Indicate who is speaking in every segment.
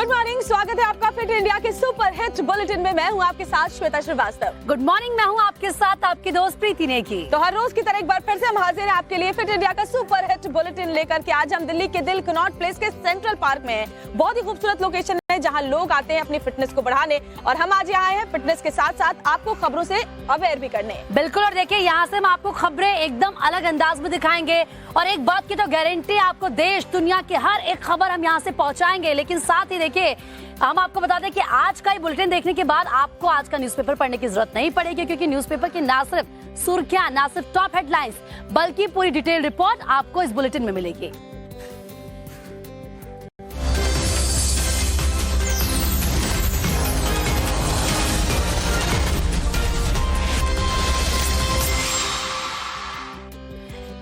Speaker 1: Good morning, स्वागत है आपका फिट इंडिया के सुपर हिट बुलेटिन में। मैं हूं आपके साथ श्वेता श्रीवास्तव।
Speaker 2: गुड मॉर्निंग, मैं हूं आपके साथ आपकी दोस्त प्रीति नेगी।
Speaker 1: तो हर रोज की तरह एक बार फिर से हम हाजिर हैं आपके लिए फिट इंडिया का सुपर हिट बुलेटिन लेकर के। आज हम दिल्ली के दिल कनॉट प्लेस के सेंट्रल पार्क में हैं। बहुत ही खूबसूरत लोकेशन है जहां लोग आते हैं अपनी फिटनेस को बढ़ाने, और हम आज यहाँ आए हैं फिटनेस के साथ साथ आपको खबरों से अवेयर भी करने।
Speaker 2: बिल्कुल, और देखिए यहाँ से हम आपको खबरें एकदम अलग अंदाज में दिखाएंगे, और एक बात की तो गारंटी, आपको देश दुनिया की हर एक खबर हम यहाँ से पहुँचाएंगे। लेकिन साथ ही देखिए हम आपको बता दें कि आज का ये बुलेटिन देखने के बाद आपको आज का न्यूज़पेपर पढ़ने की जरूरत नहीं पड़ेगी, क्योंकि न्यूज़पेपर की ना सिर्फ सुर्खियां, ना सिर्फ टॉप हेडलाइंस, बल्कि पूरी डिटेल रिपोर्ट आपको इस बुलेटिन में मिलेगी।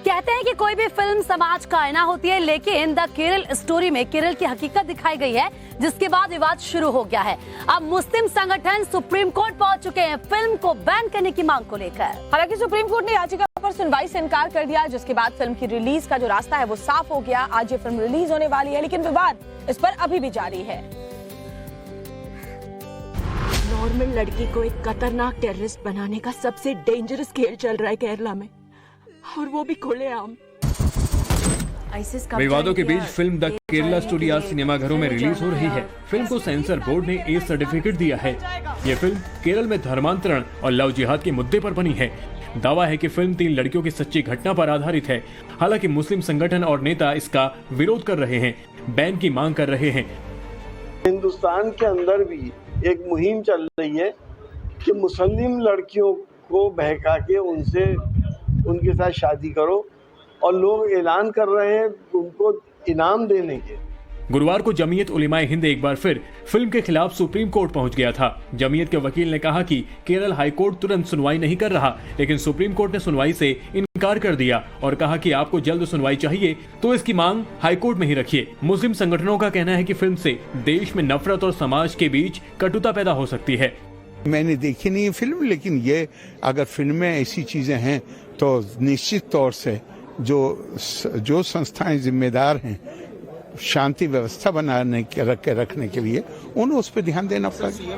Speaker 2: कहते हैं कि कोई भी फिल्म समाज का आईना होती है, लेकिन द केरल स्टोरी में केरल की हकीकत दिखाई गई है, जिसके बाद विवाद शुरू हो गया है। अब मुस्लिम संगठन सुप्रीम कोर्ट पहुंच चुके हैं फिल्म को बैन करने की मांग को लेकर।
Speaker 1: हालांकि सुप्रीम कोर्ट ने याचिका पर सुनवाई से इनकार कर दिया, जिसके बाद फिल्म की रिलीज का जो रास्ता है वो साफ हो गया। आज ये फिल्म रिलीज होने वाली है, लेकिन विवाद इस पर अभी भी जारी है।
Speaker 3: नॉर्मल लड़की को एक खतरनाक टेररिस्ट बनाने का सबसे डेंजरस खेल चल रहा है केरला में, और वो भी खुलेआम।
Speaker 4: विवादों के बीच फिल्म द केरला स्टोरी आज सिनेमाघरों में रिलीज हो रही है। फिल्म को सेंसर बोर्ड ने ए सर्टिफिकेट दिया है। ये फिल्म केरल में धर्मांतरण और लव जिहाद के मुद्दे पर बनी है। दावा है कि फिल्म 3 लड़कियों की सच्ची घटना पर आधारित है। हालांकि मुस्लिम संगठन और नेता इसका विरोध कर रहे हैं, बैन की मांग कर रहे हैं।
Speaker 5: हिंदुस्तान के अंदर भी एक मुहिम चल रही है कि मुस्लिम लड़कियों को बहका के उनके साथ शादी करो, और लोग ऐलान कर रहे हैं उनको इनाम देने के।
Speaker 4: गुरुवार को जमीयत उलेमाए हिंद एक बार फिर फिल्म के खिलाफ सुप्रीम कोर्ट पहुंच गया था। जमीयत के वकील ने कहा कि केरल हाई कोर्ट तुरंत सुनवाई नहीं कर रहा, लेकिन सुप्रीम कोर्ट ने सुनवाई से इनकार कर दिया और कहा कि आपको जल्द सुनवाई चाहिए तो इसकी मांग हाई कोर्ट में ही रखिए। मुस्लिम संगठनों का कहना है कि फिल्म से देश में नफरत और समाज के बीच कटुता पैदा हो सकती है।
Speaker 6: मैंने देखी नहीं फिल्म, लेकिन ये अगर फिल्म में ऐसी चीजें हैं तो निश्चित तौर से जो संस्थाएं जिम्मेदार हैं शांति व्यवस्था बनाने के रखने के लिए, उन्हें उस पर ध्यान देना पड़ेगा।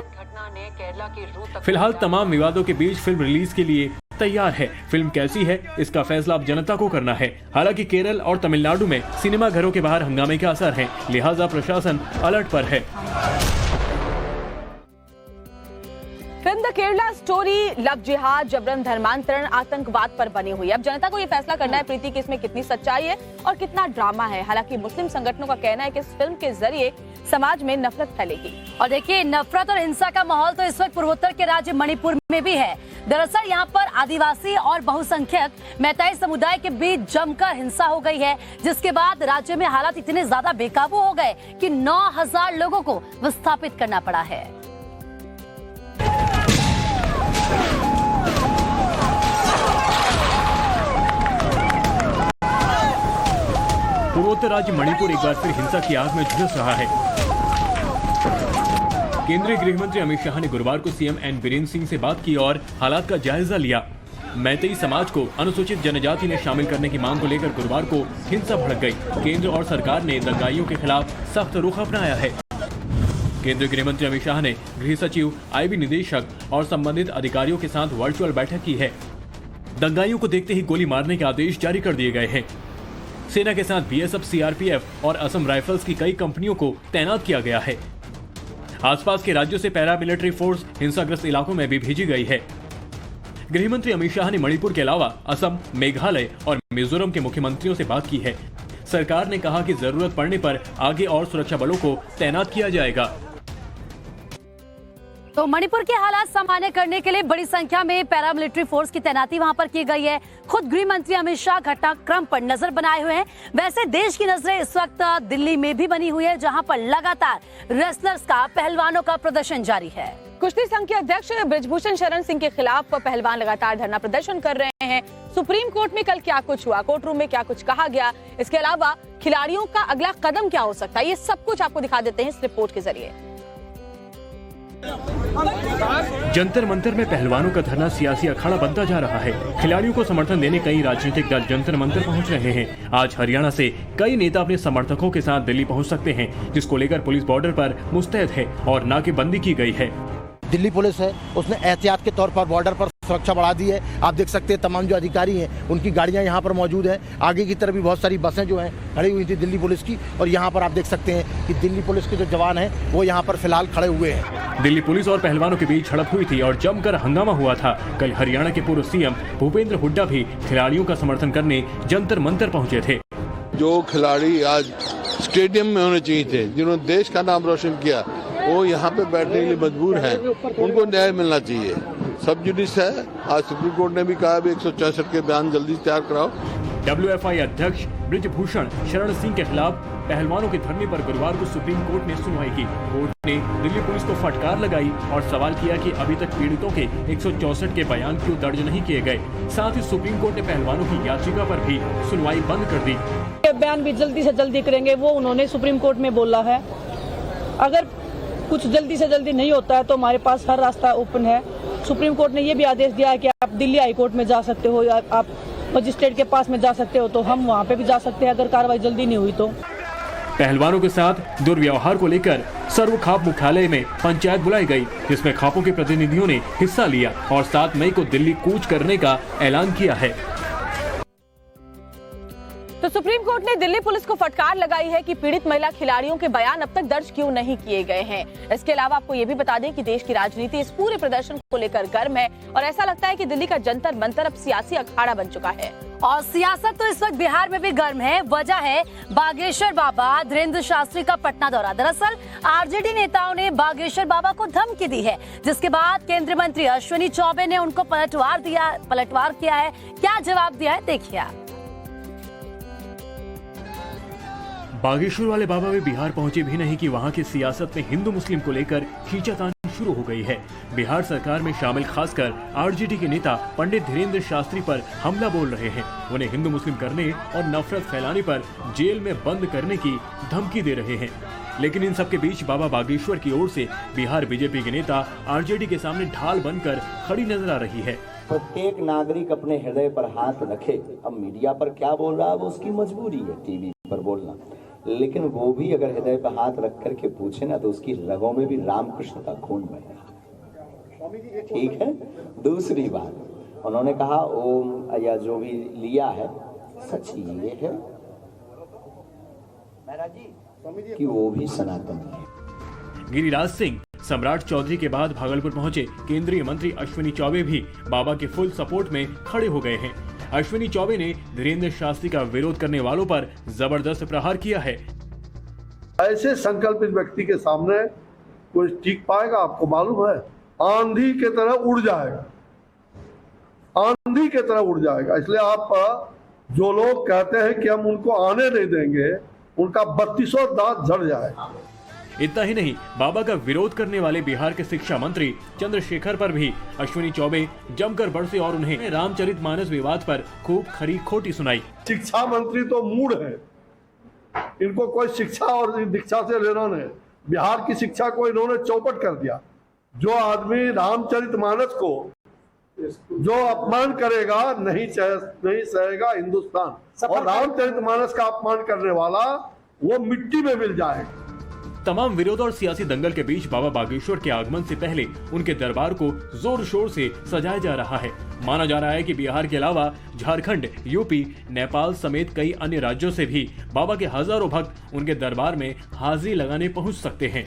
Speaker 4: फिलहाल तमाम विवादों के बीच फिल्म रिलीज के लिए तैयार है। फिल्म कैसी है इसका फैसला अब जनता को करना है। हालांकि केरल और तमिलनाडु में सिनेमाघरों के बाहर हंगामे के असर हैं, लिहाजा प्रशासन अलर्ट पर है।
Speaker 1: Film the Kerala story love जिहाद, जबरन धर्मांतरण, आतंकवाद पर बनी हुई है। अब जनता को ये फैसला करना है प्रीति कि इसमें कितनी सच्चाई है और कितना ड्रामा है। हालांकि मुस्लिम संगठनों का कहना है कि इस फिल्म के जरिए समाज में नफरत फैलेगी।
Speaker 2: और देखिए, नफरत और हिंसा का माहौल तो इस वक्त पूर्वोत्तर के राज्य मणिपुर में भी है। दरअसल यहाँ पर आदिवासी और बहुसंख्यक मैताई समुदाय के बीच जमकर हिंसा हो गई है, जिसके बाद राज्य में हालात इतने ज्यादा बेकाबू हो गए कि 9000 लोगों को विस्थापित करना पड़ा है।
Speaker 4: पूर्वोत्तर राज्य मणिपुर एक बार फिर हिंसा की आग में झुलस रहा है। केंद्रीय गृह मंत्री अमित शाह ने गुरुवार को सीएम एन बीरेन सिंह से बात की और हालात का जायजा लिया। मैतेई समाज को अनुसूचित जनजाति में शामिल करने की मांग को लेकर गुरुवार को हिंसा भड़क गई। केंद्र और सरकार ने दंगाइयों के खिलाफ सख्त रुख अपनाया है। केंद्रीय गृह मंत्री अमित शाह ने गृह सचिव, आईबी निदेशक और संबंधित अधिकारियों के साथ वर्चुअल बैठक की है। दंगाइयों को देखते ही गोली मारने के आदेश जारी कर दिए गए हैं। सेना के साथ बीएसएफ, सीआरपीएफ और असम राइफल्स की कई कंपनियों को तैनात किया गया है। आसपास के राज्यों से पैरामिलिट्री फोर्स हिंसाग्रस्त इलाकों में भी भेजी गई है। गृह मंत्री अमित शाह ने मणिपुर के अलावा असम, मेघालय और मिजोरम के मुख्यमंत्रियों से बात की है। सरकार ने कहा कि जरूरत पड़ने पर आगे और सुरक्षा बलों को तैनात किया जाएगा।
Speaker 2: तो मणिपुर के हालात सामान्य करने के लिए बड़ी संख्या में पैरामिलिट्री फोर्स की तैनाती वहां पर की गई है। खुद गृह मंत्री अमित शाह घटनाक्रम पर नजर बनाए हुए हैं। वैसे देश की नजरें इस वक्त दिल्ली में भी बनी हुई है, जहां पर लगातार रेसलर्स का, पहलवानों का प्रदर्शन जारी है।
Speaker 1: कुश्ती संघ के अध्यक्ष ब्रिजभूषण शरण सिंह के खिलाफ पहलवान लगातार धरना प्रदर्शन कर रहे हैं। सुप्रीम कोर्ट में कल क्या कुछ हुआ, कोर्ट रूम में क्या कुछ कहा गया, इसके अलावा खिलाड़ियों का अगला कदम क्या हो सकता है, ये सब कुछ आपको दिखा देते हैं इस रिपोर्ट के जरिए।
Speaker 4: जंतर मंतर में पहलवानों का धरना सियासी अखाड़ा बनता जा रहा है। खिलाड़ियों को समर्थन देने कई राजनीतिक दल जंतर मंतर पहुंच रहे हैं। आज हरियाणा से कई नेता अपने समर्थकों के साथ दिल्ली पहुंच सकते हैं, जिसको लेकर पुलिस बॉर्डर पर मुस्तैद है और नाकेबंदी की गई है।
Speaker 7: दिल्ली पुलिस है, उसने एहतियात के तौर पर बॉर्डर पर सुरक्षा बढ़ा दी है। आप देख सकते हैं तमाम जो अधिकारी हैं उनकी गाड़ियां यहाँ पर मौजूद हैं। आगे की तरफ भी बहुत सारी बसें जो हैं खड़ी हुई थी दिल्ली पुलिस की, और यहाँ पर आप देख सकते हैं कि दिल्ली पुलिस के जो जवान हैं वो यहाँ पर फिलहाल खड़े हुए हैं।
Speaker 4: दिल्ली पुलिस और पहलवानों के बीच झड़प हुई थी और जमकर हंगामा हुआ था। कल हरियाणा के पूर्व सीएम भूपेंद्र हुड्डा भी खिलाड़ियों का समर्थन करने जंतर मंतर पहुंचे थे।
Speaker 8: जो खिलाड़ी आज स्टेडियम में होने चाहिए थे, जिन्होंने देश का नाम रोशन किया, वो यहाँ पे बैठने के लिए मजबूर हैं। उनको न्याय मिलना चाहिए। सब जुडिस है। आज सुप्रीम कोर्ट ने भी कहा 164 के बयान जल्दी तैयार कराओ।
Speaker 4: WFI अध्यक्ष ब्रिजभूषण शरण सिंह के खिलाफ पहलवानों के धरने पर गुरुवार को सुप्रीम कोर्ट ने सुनवाई की। कोर्ट ने दिल्ली पुलिस को फटकार लगाई और सवाल किया कि अभी तक पीड़ितों के 164 के बयान क्यों दर्ज नहीं किए गए। साथ ही सुप्रीम कोर्ट ने पहलवानों की याचिका पर भी सुनवाई बंद कर दी।
Speaker 9: बयान भी जल्दी से जल्दी करेंगे, वो उन्होंने सुप्रीम कोर्ट में बोला है। अगर कुछ जल्दी से जल्दी नहीं होता है तो हमारे पास हर रास्ता ओपन है। सुप्रीम कोर्ट ने ये भी आदेश दिया है कि आप दिल्ली हाई कोर्ट में जा सकते हो या आप मजिस्ट्रेट के पास में जा सकते हो, तो हम वहाँ पे भी जा सकते हैं अगर कार्रवाई जल्दी नहीं हुई तो।
Speaker 4: पहलवानों के साथ दुर्व्यवहार को लेकर सर्व खाप मुख्यालय में पंचायत बुलाई गई, जिसमें खापों के प्रतिनिधियों ने हिस्सा लिया और 7 मई को दिल्ली कूच करने का ऐलान किया है।
Speaker 1: तो सुप्रीम कोर्ट ने दिल्ली पुलिस को फटकार लगाई है कि पीड़ित महिला खिलाड़ियों के बयान अब तक दर्ज क्यों नहीं किए गए हैं। इसके अलावा आपको ये भी बता दें कि देश की राजनीति इस पूरे प्रदर्शन को लेकर गर्म है और ऐसा लगता है कि दिल्ली का जंतर मंतर अब सियासी अखाड़ा बन चुका है।
Speaker 2: और सियासत तो इस वक्त बिहार में भी गर्म है। वजह है बागेश्वर बाबा धीरेन्द्र शास्त्री का पटना दौरा। दरअसल आरजेडी नेताओं ने बागेश्वर बाबा को धमकी दी है, जिसके बाद केंद्रीय मंत्री अश्विनी चौबे ने उनको पलटवार किया है। क्या जवाब दिया है, देखिए।
Speaker 4: बागेश्वर वाले बाबा भी बिहार पहुंचे भी नहीं कि वहां की सियासत में हिंदू मुस्लिम को लेकर खींचातानी शुरू हो गई है। बिहार सरकार में शामिल खासकर आरजेडी के नेता पंडित धीरेन्द्र शास्त्री पर हमला बोल रहे हैं। उन्हें हिंदू मुस्लिम करने और नफरत फैलाने पर जेल में बंद करने की धमकी दे रहे हैं। लेकिन इन सबके बीच बाबा बागेश्वर की ओर से बिहार बीजेपी के नेता आरजेडी के सामने ढाल बनकर खड़ी नजर आ रही है।
Speaker 10: प्रत्येक नागरिक अपने हृदय पर हाथ रखे। अब मीडिया पर क्या बोल रहा है वो उसकी मजबूरी है, टीवी पर बोलना, लेकिन वो भी अगर हृदय पर हाथ रख करके पूछे ना तो उसकी रगों में भी रामकृष्ण का खून बह रहा है। ठीक है। दूसरी बात, उन्होंने कहा ओम या जो भी लिया है, सच ये है कि वो भी सनातन है।
Speaker 4: गिरिराज सिंह, सम्राट चौधरी के बाद भागलपुर पहुंचे केंद्रीय मंत्री अश्विनी चौबे भी बाबा के फुल सपोर्ट में खड़े हो गए हैं। अश्विनी चौबे ने धीरेन्द्र शास्त्री का विरोध करने वालों पर जबरदस्त प्रहार किया है।
Speaker 5: ऐसे संकल्पित व्यक्ति के सामने कोई टिक पाएगा? आपको मालूम है, आंधी के तरह उड़ जाएगा, आंधी के तरह उड़ जाएगा। इसलिए आप जो लोग कहते हैं कि हम उनको आने नहीं देंगे, उनका 32 दांत झड़ जाएगा।
Speaker 4: इतना ही नहीं, बाबा का विरोध करने वाले बिहार के शिक्षा मंत्री चंद्रशेखर पर भी अश्विनी चौबे जमकर बरसे और उन्हें रामचरितमानस विवाद पर खूब खरी खोटी सुनाई।
Speaker 5: शिक्षा मंत्री तो मूड है, इनको कोई शिक्षा और दीक्षा से लेना नहीं। बिहार की शिक्षा को इन्होंने चौपट कर दिया। जो आदमी रामचरितमानस को जो अपमान करेगा नहीं सहेगा हिंदुस्तान, और रामचरितमानस का अपमान करने वाला वो मिट्टी में मिल जाएगा।
Speaker 4: तमाम विरोध और सियासी दंगल के बीच बाबा बागेश्वर के आगमन से पहले उनके दरबार को जोर शोर से सजाया जा रहा है। माना जा रहा है कि बिहार के अलावा झारखंड, यूपी, नेपाल समेत कई अन्य राज्यों से भी बाबा के हजारों भक्त उनके दरबार में हाजिरी लगाने पहुंच सकते हैं।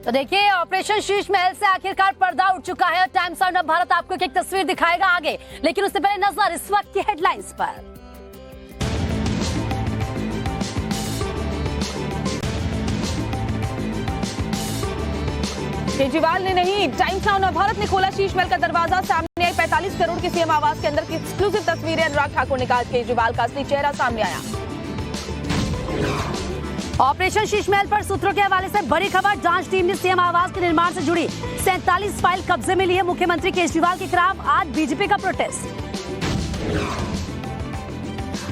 Speaker 2: तो देखिए, ऑपरेशन शीश महल से आखिरकार पर्दा उठ चुका है। टाइम्स ऑफ भारत आपको एक तस्वीर दिखाएगा आगे, लेकिन उससे पहले नजर इस वक्त की हेडलाइंस पर।
Speaker 1: केजरीवाल ने नहीं, टाइम्स ऑफ भारत ने खोला शीश महल का दरवाजा। सामने आई 45 करोड़ की सीएम आवास के अंदर की एक्सक्लूसिव तस्वीरें। अनुराग ठाकुर ने कहा केजरीवाल का असली चेहरा सामने आया।
Speaker 2: ऑपरेशन शीश महल पर सूत्रों के हवाले से बड़ी खबर। जांच टीम ने सीएम आवास के निर्माण से जुड़ी 47 फाइल कब्जे में ली है। मुख्यमंत्री केजरीवाल के खिलाफ आज बीजेपी का प्रोटेस्ट।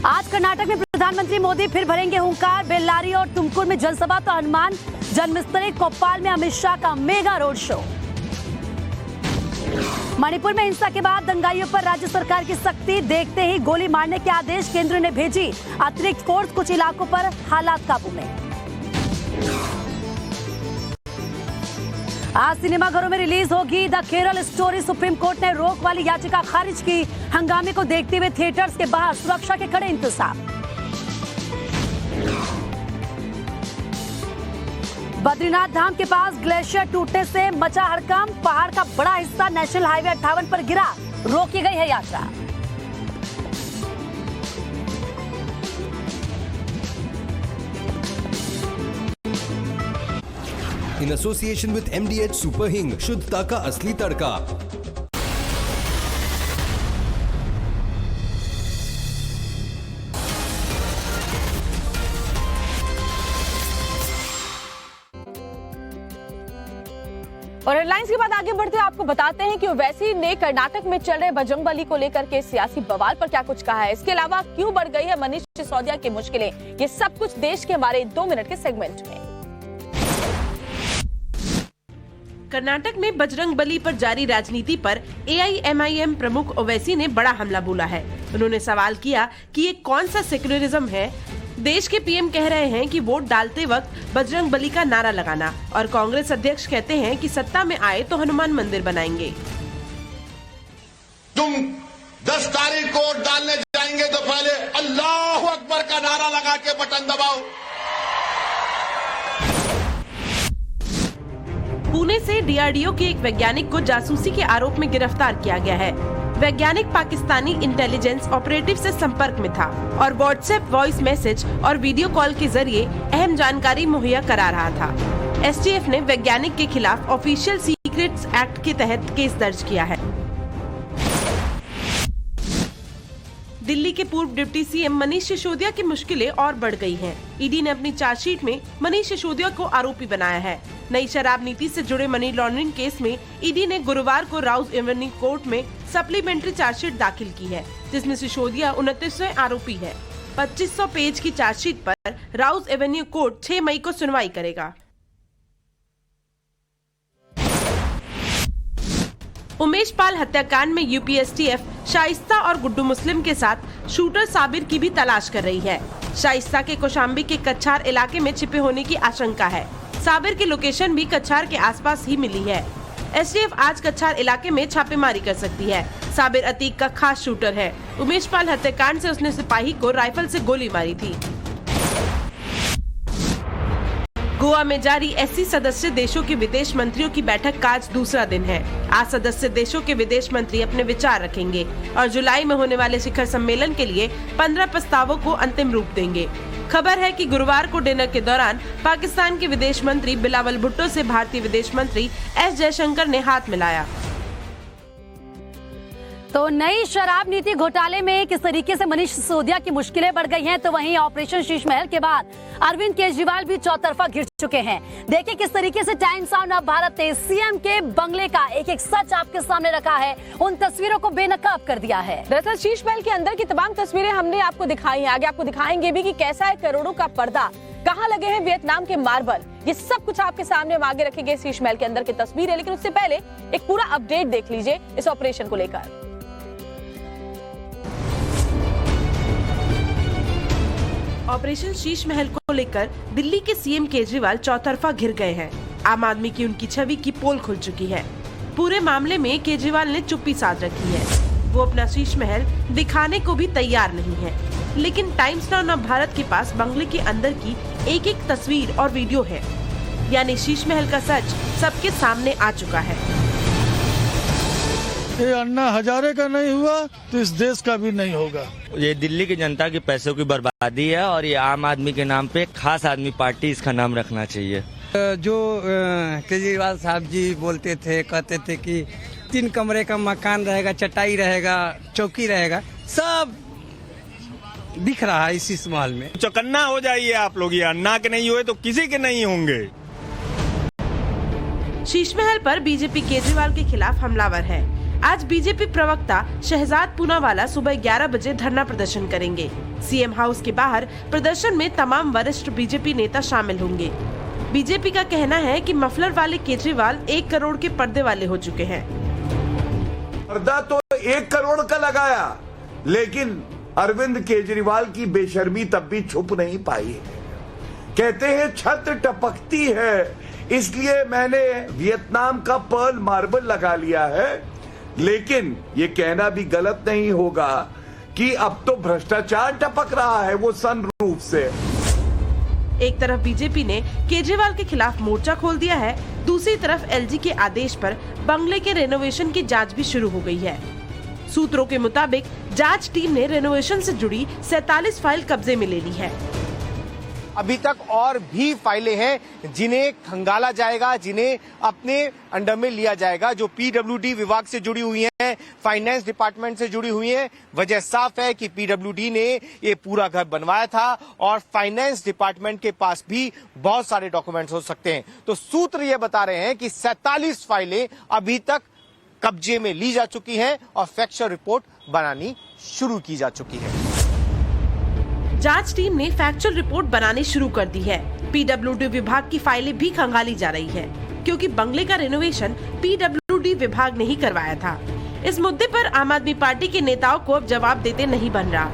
Speaker 2: आज कर्नाटक में प्रधानमंत्री मोदी फिर भरेंगे हुंकार। बेल्लारी और तुमकुर में जनसभा तो हनुमान जन्मस्थली कोप्पाल में अमित शाह का मेगा रोड शो। मणिपुर में हिंसा के बाद दंगाइयों पर राज्य सरकार की सख्ती, देखते ही गोली मारने के आदेश केंद्र ने भेजी अतिरिक्त फोर्स। कुछ इलाकों पर हालात काबू में। आज सिनेमाघरों में रिलीज होगी the Kerala story. Supreme court ने रोक वाली याचिका खारिज की। हंगामे को देखते हुए थिएटर्स के बाहर सुरक्षा के कड़े इंतजाम। बद्रीनाथ धाम के पास ग्लेशियर टूटने से मचा हड़कंप। पहाड़ का बड़ा हिस्सा नेशनल हाईवे 58 पर गिरा, रोकी गई है यात्रा।
Speaker 11: In association with MDH super हिंग, शुद्धता का असली तड़का।
Speaker 1: और हेडलाइंस के बाद आगे बढ़ते आपको बताते हैं कि ओवैसी ने कर्नाटक में चल रहे बजरंगबली को लेकर के सियासी बवाल पर क्या कुछ कहा है। इसके अलावा क्यों बढ़ गई है मनीष सिसोदिया की मुश्किलें, ये सब कुछ देश के हमारे 2 मिनट के सेगमेंट में।
Speaker 12: कर्नाटक में बजरंगबली पर जारी राजनीति पर AIMIM प्रमुख ओवैसी ने बड़ा हमला बोला है। उन्होंने सवाल किया कि ये कौन सा सेक्युलरिज्म है। देश के PM कह रहे हैं कि वोट डालते वक्त बजरंगबली का नारा लगाना, और कांग्रेस अध्यक्ष कहते हैं कि सत्ता में आए तो हनुमान मंदिर बनाएंगे।
Speaker 13: तुम 10 तारीख को वोट डालने जाएंगे तो पहले अल्लाह अकबर का नारा लगा के बटन दबाओ।
Speaker 12: पुणे से DRDO के एक वैज्ञानिक को जासूसी के आरोप में गिरफ्तार किया गया है। वैज्ञानिक पाकिस्तानी इंटेलिजेंस ऑपरेटिव से संपर्क में था और व्हाट्सएप वॉइस मैसेज और वीडियो कॉल के जरिए अहम जानकारी मुहैया करा रहा था। STF ने वैज्ञानिक के खिलाफ ऑफिशियल सीक्रेट्स एक्ट के तहत केस दर्ज किया है। दिल्ली के पूर्व डिप्टी CM मनीष सिसोदिया की मुश्किलें और बढ़ गई हैं। ईडी ने अपनी चार्जशीट में मनीष सिसोदिया को आरोपी बनाया है। नई शराब नीति से जुड़े मनी लॉन्ड्रिंग केस में ईडी ने गुरुवार को राउज एवेन्यू कोर्ट में सप्लीमेंट्री चार्जशीट दाखिल की है, जिसमें सिसोदिया 29वें आरोपी है। 2500 पेज की चार्जशीट पर राउज एवेन्यू कोर्ट 6 मई को सुनवाई करेगा। उमेश पाल हत्याकांड में UPSTF शाइस्ता और गुड्डू मुस्लिम के साथ शूटर साबिर की भी तलाश कर रही है। शाइस्ता के कौशाम्बी के कच्छार इलाके में छिपे होने की आशंका है। साबिर की लोकेशन भी कच्छार के आसपास ही मिली है। STF आज कच्छार इलाके में छापेमारी कर सकती है। साबिर अतीक का खास शूटर है। उमेश पाल हत्याकांड से उसने सिपाही को राइफल से गोली मारी थी। गोवा में जारी SC सदस्य देशों के विदेश मंत्रियों की बैठक का आज दूसरा दिन है। आज सदस्य देशों के विदेश मंत्री अपने विचार रखेंगे और जुलाई में होने वाले शिखर सम्मेलन के लिए 15 प्रस्तावों को अंतिम रूप देंगे। खबर है कि गुरुवार को डिनर के दौरान पाकिस्तान के विदेश मंत्री बिलावल भुट्टो से भारतीय विदेश मंत्री S जयशंकर ने हाथ मिलाया।
Speaker 2: तो नई शराब नीति घोटाले में किस तरीके से मनीष सिसोदिया की मुश्किलें बढ़ गई हैं, तो वहीं ऑपरेशन शीश महल के बाद अरविंद केजरीवाल भी चौतरफा घिर चुके हैं। देखिए किस तरीके से टाइम्स ऑफ भारत ने CM के बंगले का एक एक सच आपके सामने रखा है, उन तस्वीरों को बेनकाब कर दिया है।
Speaker 1: दरअसल शीश महल के अंदर की तमाम तस्वीरें हमने आपको दिखाई हैं। आगे आपको दिखाएंगे भी कि कैसा है करोड़ों का पर्दा, कहाँ लगे हैं वियतनाम के मार्बल, ये सब कुछ आपके सामने हम आगे रखेंगे। शीश महल के अंदर की तस्वीरें, लेकिन उससे पहले एक पूरा अपडेट देख लीजिए इस ऑपरेशन को लेकर।
Speaker 12: ऑपरेशन शीश महल को लेकर दिल्ली के CM केजरीवाल चौतरफा घिर गए हैं। आम आदमी की उनकी छवि की पोल खुल चुकी है। पूरे मामले में केजरीवाल ने चुप्पी साध रखी है। वो अपना शीश महल दिखाने को भी तैयार नहीं है। लेकिन टाइम्स ऑफ भारत के पास बंगले के अंदर की एक एक तस्वीर और वीडियो है। यानी शीश महल का सच सबके सामने आ चुका है।
Speaker 14: ये अन्ना हजारे का नहीं हुआ तो इस देश का भी नहीं होगा।
Speaker 15: ये दिल्ली की जनता के पैसों की बर्बादी है और ये आम आदमी के नाम पे खास आदमी पार्टी इसका नाम रखना चाहिए।
Speaker 16: जो केजरीवाल साहब जी बोलते थे, कहते थे कि 3 कमरे का मकान रहेगा, चटाई रहेगा, चौकी रहेगा, सब दिख रहा है इस महल में।
Speaker 17: चौकन्ना हो जाइए आप लोग, ये अन्ना के नहीं हुए तो किसी के नहीं होंगे।
Speaker 12: शीश महल पर बीजेपी केजरीवाल के खिलाफ हमलावर है। आज बीजेपी प्रवक्ता शहजाद पूनावाला सुबह 11 बजे धरना प्रदर्शन करेंगे। सीएम हाउस के बाहर प्रदर्शन में तमाम वरिष्ठ बीजेपी नेता शामिल होंगे। बीजेपी का कहना है कि मफलर वाले केजरीवाल 1 करोड़ के पर्दे वाले हो चुके हैं।
Speaker 18: पर्दा तो 1 करोड़ का लगाया, लेकिन अरविंद केजरीवाल की बेशर्मी तब भी छुप नहीं पाई। कहते हैं छत टपकती है, इसलिए मैंने वियतनाम का पर्ल मार्बल लगा लिया है। लेकिन ये कहना भी गलत नहीं होगा कि अब तो भ्रष्टाचार टपक रहा है वो सनरूफ से।
Speaker 12: एक तरफ बीजेपी ने केजरीवाल के खिलाफ मोर्चा खोल दिया है, दूसरी तरफ एलजी के आदेश पर बंगले के रेनोवेशन की जांच भी शुरू हो गई है। सूत्रों के मुताबिक जांच टीम ने रेनोवेशन से जुड़ी 47 फाइल कब्जे में ले ली है।
Speaker 7: अभी तक और भी फाइलें हैं जिन्हें खंगाला जाएगा, जिन्हें अपने अंडर में लिया जाएगा, जो पीडब्ल्यूडी विभाग से जुड़ी हुई हैं, फाइनेंस डिपार्टमेंट से जुड़ी हुई हैं। वजह साफ है कि पीडब्ल्यूडी ने ये पूरा घर बनवाया था और फाइनेंस डिपार्टमेंट के पास भी बहुत सारे डॉक्यूमेंट्स हो सकते हैं। तो सूत्र ये बता रहे हैं कि 47 फाइलें अभी तक कब्जे में ली जा चुकी हैं और फैक्चर रिपोर्ट बनानी शुरू की जा चुकी है।
Speaker 12: जांच टीम ने फैक्चुअल रिपोर्ट बनानी शुरू कर दी है। पीडब्ल्यूडी विभाग की फाइलें भी खंगाली जा रही है, क्योंकि बंगले का रेनोवेशन पीडब्ल्यूडी विभाग ने ही करवाया था। इस मुद्दे पर आम आदमी पार्टी के नेताओं को अब जवाब देते नहीं बन रहा।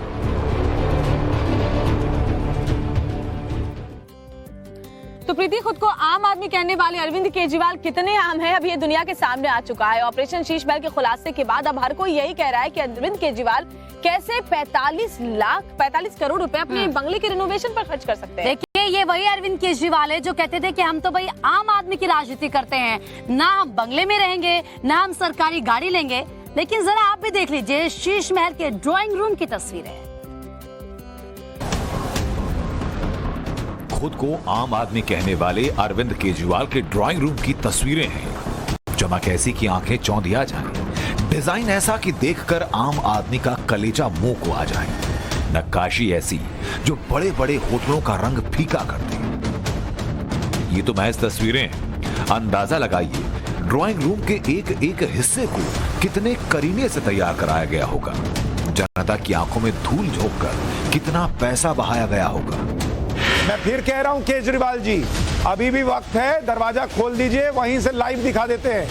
Speaker 1: तो प्रीति, खुद को आम आदमी कहने वाले अरविंद केजरीवाल कितने आम है, अब ये दुनिया के सामने आ चुका है। ऑपरेशन शीश महल के खुलासे के बाद अब हर कोई यही कह रहा है कि अरविंद केजरीवाल कैसे 45 करोड़ रुपए अपने बंगले के रिनोवेशन पर खर्च कर सकते हैं।
Speaker 2: देखिए, ये वही अरविंद केजरीवाल है जो कहते थे कि हम तो भाई आम आदमी की राजनीति करते हैं, ना हम बंगले में रहेंगे, ना हम सरकारी गाड़ी लेंगे। लेकिन जरा आप भी देख लीजिए शीश महल के ड्राइंग रूम की तस्वीरें।
Speaker 19: खुद को आम आदमी कहने वाले अरविंद केजरीवाल के ड्राइंग रूम की तस्वीरें हैं। चमक ऐसी कि आंखें चौंधिया जाएं, डिजाइन ऐसा कि देखकर आम आदमी का कलेजा मुंह को आ जाए, नक्काशी ऐसी जो बड़े बड़े होटलों का रंग फीका कर दे। ये तो महज तस्वीरें हैं। अंदाजा लगाइए ड्राइंग रूम के एक एक हिस्से को कितने करीने से तैयार कराया गया होगा। जनता की आंखों में धूल झोंककर कितना पैसा बहाया गया होगा।
Speaker 18: मैं फिर कह रहा हूं केजरीवाल जी, अभी भी वक्त है, दरवाजा खोल दीजिए, वहीं से लाइव दिखा देते हैं।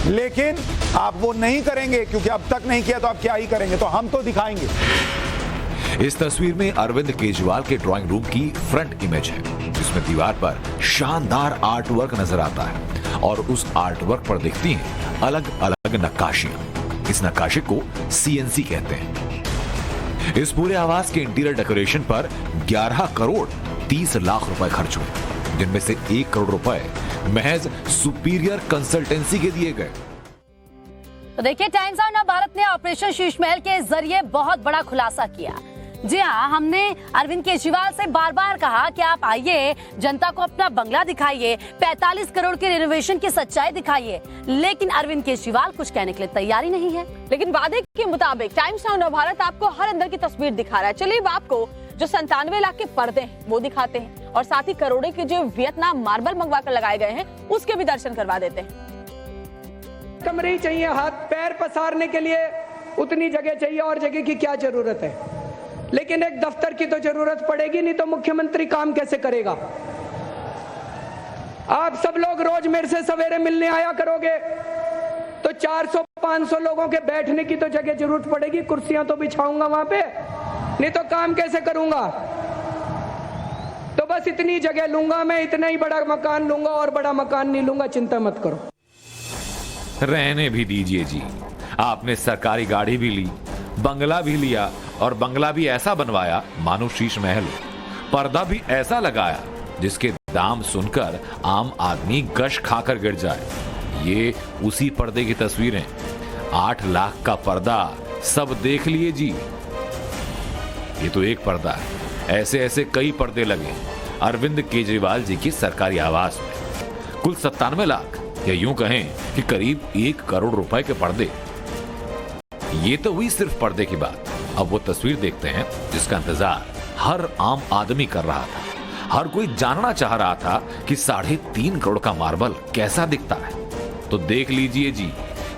Speaker 18: लेकिन आप वो नहीं करेंगे, क्योंकि अब तक नहीं किया तो आप क्या ही करेंगे, तो हम तो दिखाएंगे।
Speaker 19: इस तस्वीर में अरविंद केजरीवाल के ड्राइंग रूम की फ्रंट इमेज है, जिसमें दीवार पर शानदार आर्ट वर्क नजर आता है और उस आर्ट वर्क पर दिखती हैं अलग अलग नक्काशियां। इस नक्काशी को सीएनसी कहते हैं। इस पूरे आवास के इंटीरियर डेकोरेशन पर 11 करोड़ 30 लाख रुपए खर्च हुए, जिनमें से 1 करोड़ रुपए महज सुपीरियर कंसल्टेंसी के दिए गए।
Speaker 2: तो देखिए, टाइम्स ऑफ भारत ने ऑपरेशन शीश महल के जरिए बहुत बड़ा खुलासा किया। जी हाँ, हमने अरविंद केजरीवाल से बार बार कहा कि आप आइए, जनता को अपना बंगला दिखाइए, 45 करोड़ के रिनोवेशन की सच्चाई दिखाइए, लेकिन अरविंद केजरीवाल कुछ कहने के लिए तैयार ही नहीं है।
Speaker 1: लेकिन वादे के मुताबिक टाइम्स ऑफ भारत आपको हर अंदर की तस्वीर दिखा रहा है। चलिए आपको जो 97 लाख के पर्दे हैं वो दिखाते हैं, और साथ ही करोड़ों के जो वियतनाम मार्बल मंगवा कर लगाए गए हैं उसके भी दर्शन करवा देते हैं।
Speaker 20: कमरे ही चाहिए, हाथ पैर पसारने के लिए उतनी जगह चाहिए, और जगह की क्या जरूरत है। लेकिन एक दफ्तर की तो जरूरत पड़ेगी, नहीं तो मुख्यमंत्री काम कैसे करेगा। आप सब लोग रोज मेरे से सवेरे मिलने आया करोगे तो 400-500 लोगों के बैठने की तो जगह जरूरत पड़ेगी, कुर्सियां तो बिछाऊंगा वहां पे, नहीं तो काम कैसे करूंगा। तो बस इतनी जगह लूंगा मैं, इतना ही बड़ा मकान लूंगा, और बड़ा मकान नहीं लूंगा, चिंता मत करो।
Speaker 19: रहने भी दीजिए जी, आपने सरकारी गाड़ी भी ली, बंगला भी लिया, और बंगला भी ऐसा बनवाया मानो शीश महल, पर्दा भी ऐसा लगाया जिसके दाम सुनकर आम आदमी गश खाकर गिर जाए। ये उसी पर्दे की तस्वीरें, 8 लाख का पर्दा, सब देख लिए जी। ये तो एक पर्दा है, ऐसे ऐसे कई पर्दे लगे अरविंद केजरीवाल जी की सरकारी आवास में। कुल 97 लाख, या यूं कहें कि करीब 1 करोड़ रुपए के पर्दे। ये तो हुई सिर्फ पर्दे की बात। अब वो तस्वीर देखते हैं जिसका इंतजार हर आम आदमी कर रहा था। हर कोई जानना चाह रहा था कि 3.5 करोड़ का मार्बल कैसा दिखता है। तो देख लीजिए जी,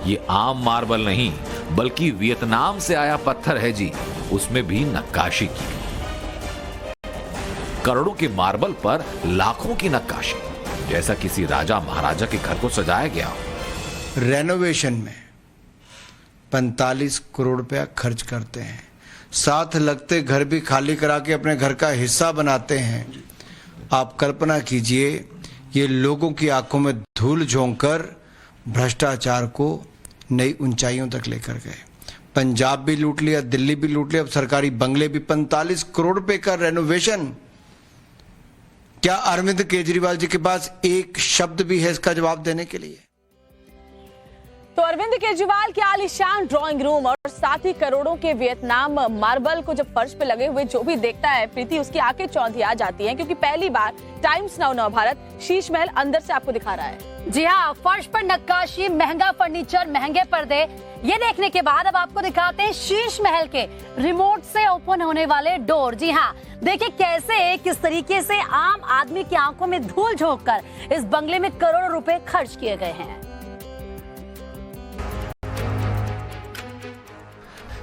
Speaker 19: ये आम मार्बल नहीं बल्कि वियतनाम से आया पत्थर है जी, उसमें भी नक्काशी की। करोड़ों के मार्बल पर लाखों की नक्काशी, जैसा किसी राजा महाराजा के घर को सजाया गया हो।
Speaker 21: रेनोवेशन में 45 करोड़ रुपया खर्च करते हैं, साथ लगते घर भी खाली करा के अपने घर का हिस्सा बनाते हैं। आप कल्पना कीजिए, ये लोगों की आंखों में धूल झोंक कर भ्रष्टाचार को नई ऊंचाइयों तक लेकर गए। पंजाब भी लूट लिया, दिल्ली भी लूट लिया, अब सरकारी बंगले भी। 45 करोड़ रुपए का रेनोवेशन। क्या अरविंद केजरीवाल जी के पास एक शब्द भी है इसका जवाब देने के लिए?
Speaker 1: तो अरविंद केजरीवाल के आलीशान ड्राइंग रूम और साथ ही करोड़ों के वियतनाम मार्बल को जब फर्श पे लगे हुए जो भी देखता है प्रीति, उसकी आंखें चौंधिया जाती हैं, क्योंकि पहली बार टाइम्स नाउ नव भारत शीश महल अंदर से आपको दिखा रहा है।
Speaker 2: जी हाँ, फर्श पर नक्काशी, महंगा फर्नीचर, महंगे पर्दे, ये देखने के बाद अब आपको दिखाते हैं शीश महल के रिमोट से ओपन होने वाले डोर। जी हाँ, देखिए कैसे किस तरीके से आम आदमी की आंखों में धूल झोंक कर इस बंगले में करोड़ों रुपए खर्च किए गए हैं।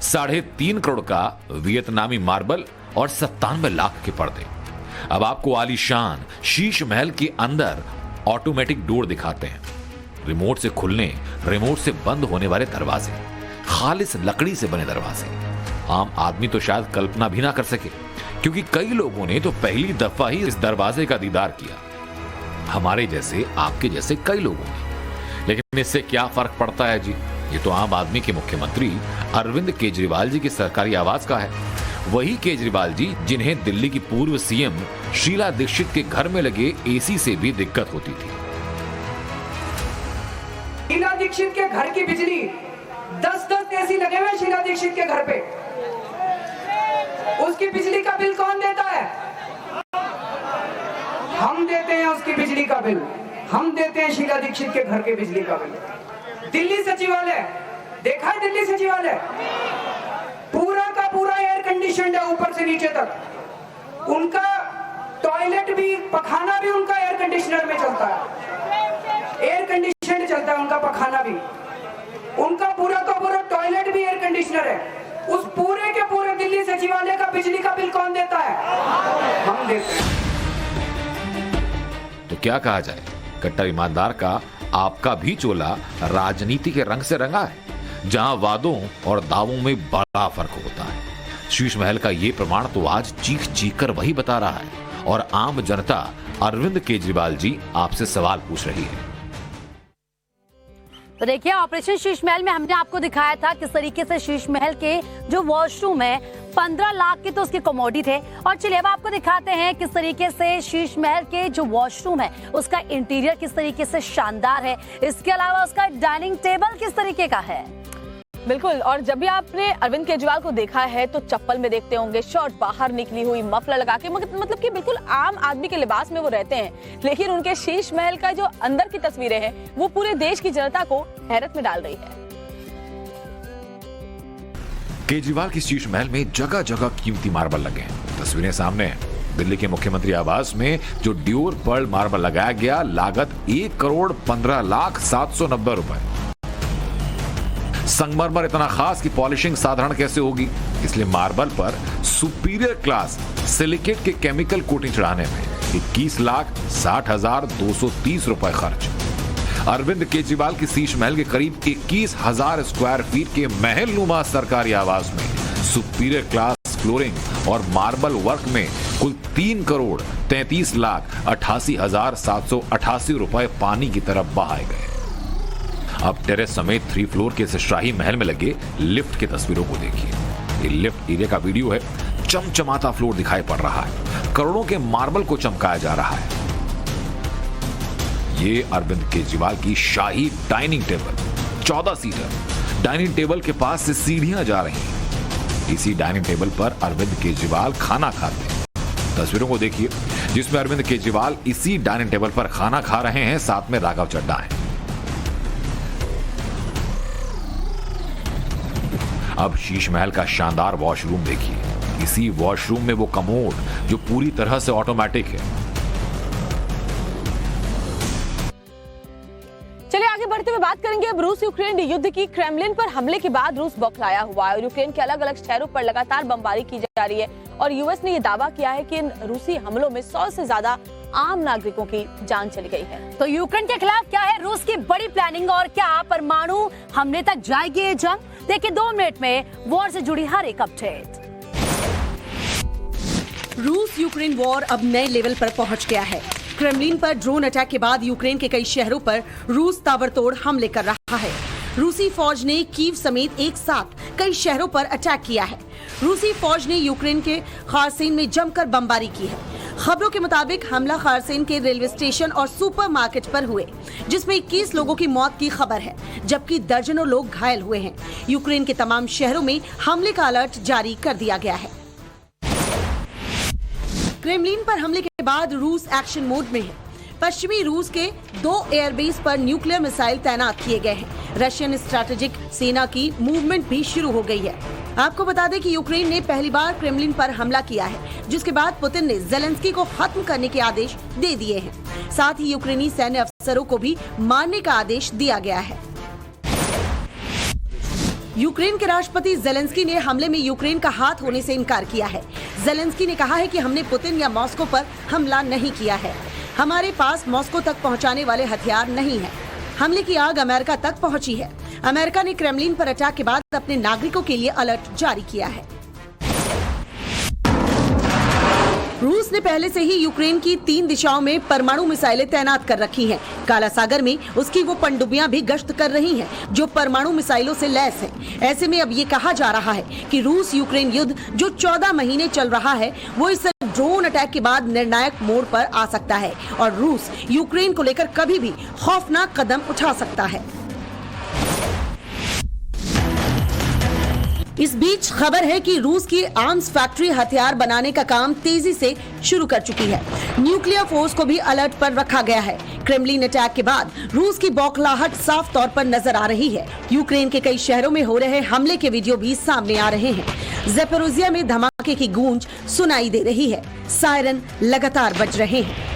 Speaker 19: 3.5 करोड़ का वियतनामी मार्बल और 97 लाख के पर्दे। अब आपको आलीशान शीश महल के अंदर ऑटोमेटिक डोर दिखाते हैं। रिमोट से खुलने, रिमोट से बंद होने वाले दरवाजे, खालिस लकड़ी से बने दरवाजे। आम आदमी तो शायद कल्पना भी ना कर सके, क्योंकि कई लोगों ने तो पहली दफा ही इस दरवाजे का दीदार किया, हमारे जैसे, आपके जैसे कई लोगों ने। लेकिन इससे क्या फर्क पड़ता है जी, ये तो आम आदमी के मुख्यमंत्री अरविंद केजरीवाल जी की सरकारी आवाज का है। वही केजरीवाल जी जिन्हें दिल्ली की पूर्व सीएम शीला दीक्षित के घर में लगे एसी से भी दिक्कत होती थी।
Speaker 20: शीला दीक्षित के घर की बिजली 10-10 एसी लगे हुए शीला दीक्षित के घर पे, उसकी बिजली का बिल कौन देता है? हम देते हैं उसकी बिजली का बिल, हम देते हैं शीला दीक्षित के घर के बिजली का बिल। दिल्ली सचिवालय देखा है? दिल्ली सचिवालय पूरा का पूरा एयर कंडीशनड है ऊपर से नीचे तक। उनका टॉयलेट भी, पखाना भी उनका एयर कंडीशनर में चलता है, एयर कंडीशनड चलता है उनका पखाना भी। उनका पूरा का पूरा टॉयलेट भी एयर कंडीशनर है। उस पूरे के पूरे दिल्ली सचिवालय का बिजली का बिल कौन देता है? हम देते हैं।
Speaker 19: तो क्या कहा जाए, कट्टर ईमानदार का आपका भी चोला राजनीति के रंग से रंगा है, जहां वादों और दावों में बड़ा फर्क होता है। शीश महल का ये प्रमाण तो आज चीख चीख कर वही बता रहा है, और आम जनता अरविंद केजरीवाल जी आपसे सवाल पूछ रही है।
Speaker 2: तो देखिए, ऑपरेशन शीश महल में हमने आपको दिखाया था किस तरीके से शीश महल के जो वॉशरूम है 15 लाख के तो उसके कमोडी थे। और चलिए अब आपको दिखाते हैं किस तरीके से शीश महल के जो वॉशरूम है उसका इंटीरियर किस तरीके से शानदार है। इसके अलावा उसका डाइनिंग टेबल किस तरीके का है।
Speaker 1: बिल्कुल, और जब भी आपने अरविंद केजरीवाल को देखा है तो चप्पल में देखते होंगे, शर्ट बाहर निकली हुई, मफलर लगा के, मतलब कि बिल्कुल आम आदमी के लिबास में वो रहते हैं। लेकिन उनके शीश महल का जो अंदर की तस्वीरें हैं वो पूरे देश की जनता को हैरत में डाल रही है।
Speaker 19: केजरीवाल की शीश महल में जगह जगह कीमती मार्बल लगे हैं। तस्वीरें सामने हैं। दिल्ली के मुख्यमंत्री आवास में जो ड्योर पर्ल मार्बल लगाया गया, लागत 1,15,790 रुपए। संगमरमर इतना खास कि पॉलिशिंग साधारण कैसे होगी, इसलिए मार्बल पर सुपीरियर क्लास सिलिकेट के केमिकल कोटिंग चढ़ाने में 21,60,230 रुपए खर्च। अरविंद केजरीवाल की शीश महल के करीब 21,000 स्क्वायर फीट के महल नुमा सरकारी आवास में सुपीरियर क्लास फ्लोरिंग और मार्बल वर्क में कुल 3,33,88,788 रुपए पानी की तरफ बहाए गए। अब टेरेस समेत 3 फ्लोर के इस शाही महल में लगे लिफ्ट की तस्वीरों को देखिए। ये लिफ्ट एरिया का वीडियो है। चमचमाता फ्लोर दिखाई पड़ रहा है, करोड़ों के मार्बल को चमकाया जा रहा है। ये अरविंद केजरीवाल की शाही dining table 14 seater. Dining table के पास से सीढ़ियां जा रही हैं। इसी डाइनिंग टेबल पर अरविंद केजरीवाल खाना खाते हैं। तस्वीरों को देखिए जिसमें अरविंद केजरीवाल इसी डाइनिंग टेबल पर खाना खा रहे हैं, साथ में राघव चड्ढा है। अब शीश महल का शानदार वॉशरूम देखिए। इसी वॉशरूम में वो कमोड जो पूरी तरह से ऑटोमेटिक है।
Speaker 1: चलिए आगे बढ़ते हुए बात करेंगे देखिए, अब रूस यूक्रेन युद्ध की क्रेमलिन पर हमले के बाद रूस बौखलाया हुआ है और यूक्रेन के अलग अलग शहरों पर लगातार बमबारी की जा रही है और यूएस ने ये दावा किया है कि इन रूसी हमलों में 100 से ज्यादा आम नागरिकों की जान चली गई है।
Speaker 2: तो यूक्रेन के खिलाफ क्या है रूस की बड़ी प्लानिंग और क्या परमाणु हमले तक जाएगी ये जंग? देखिए 2 मिनट में वॉर से जुड़ी हर एक अपडेट।
Speaker 3: रूस यूक्रेन वॉर अब नए लेवल पर पहुंच गया है। क्रेमलिन पर ड्रोन अटैक के बाद यूक्रेन के कई शहरों पर रूस ताबड़तोड़ हमले कर रहा है। रूसी फौज ने कीव समेत एक साथ कई शहरों पर अटैक किया है। रूसी फौज ने यूक्रेन के खारसेन में जमकर बमबारी की है। खबरों के मुताबिक हमला खारसेन के रेलवे स्टेशन और सुपरमार्केट पर हुए, जिसमें 21 लोगों की मौत की खबर है, जबकि दर्जनों लोग घायल हुए हैं। यूक्रेन के तमाम शहरों में हमले का अलर्ट जारी कर दिया गया है। क्रेमलिन पर हमले के बाद रूस एक्शन मोड में है। पश्चिमी रूस के 2 एयरबेस पर न्यूक्लियर मिसाइल तैनात किए गए हैं। रशियन स्ट्रैटेजिक सेना की मूवमेंट भी शुरू हो गई है। आपको बता दें कि यूक्रेन ने पहली बार क्रेमलिन पर हमला किया है, जिसके बाद पुतिन ने जेलेंस्की को खत्म करने के आदेश दे दिए हैं। साथ ही यूक्रेनी सैन्य अफसरों को भी मारने का आदेश दिया गया है। यूक्रेन के राष्ट्रपति जेलेंस्की ने हमले में यूक्रेन का हाथ होने से इनकार किया है। जेलेंस्की ने कहा है कि हमने पुतिन या मॉस्को पर हमला नहीं किया है। हमारे पास मॉस्को तक पहुंचाने वाले हथियार नहीं है। हमले की आग अमेरिका तक पहुंची है। अमेरिका ने क्रेमलिन पर अटैक के बाद अपने नागरिकों के लिए अलर्ट जारी किया है। रूस ने पहले से ही यूक्रेन की 3 दिशाओं में परमाणु मिसाइलें तैनात कर रखी हैं। काला सागर में उसकी वो पनडुब्बियां भी गश्त कर रही हैं, जो परमाणु मिसाइलों से लैस हैं। ऐसे में अब ये कहा जा रहा है कि रूस यूक्रेन युद्ध जो 14 महीने चल रहा है, वो इस ड्रोन अटैक के बाद निर्णायक मोड़ पर आ सकता है और रूस यूक्रेन को लेकर कभी भी खौफनाक कदम उठा सकता है। इस बीच खबर है कि रूस की आर्म्स फैक्ट्री हथियार बनाने का काम तेजी से शुरू कर चुकी है। न्यूक्लियर फोर्स को भी अलर्ट पर रखा गया है। क्रेमलिन अटैक के बाद रूस की बौखलाहट साफ तौर पर नजर आ रही है। यूक्रेन के कई शहरों में हो रहे हमले के वीडियो भी सामने आ रहे हैं। ज़ेपोरिज़िया में धमाके की गूंज सुनाई दे रही है। सायरन लगातार बज रहे हैं।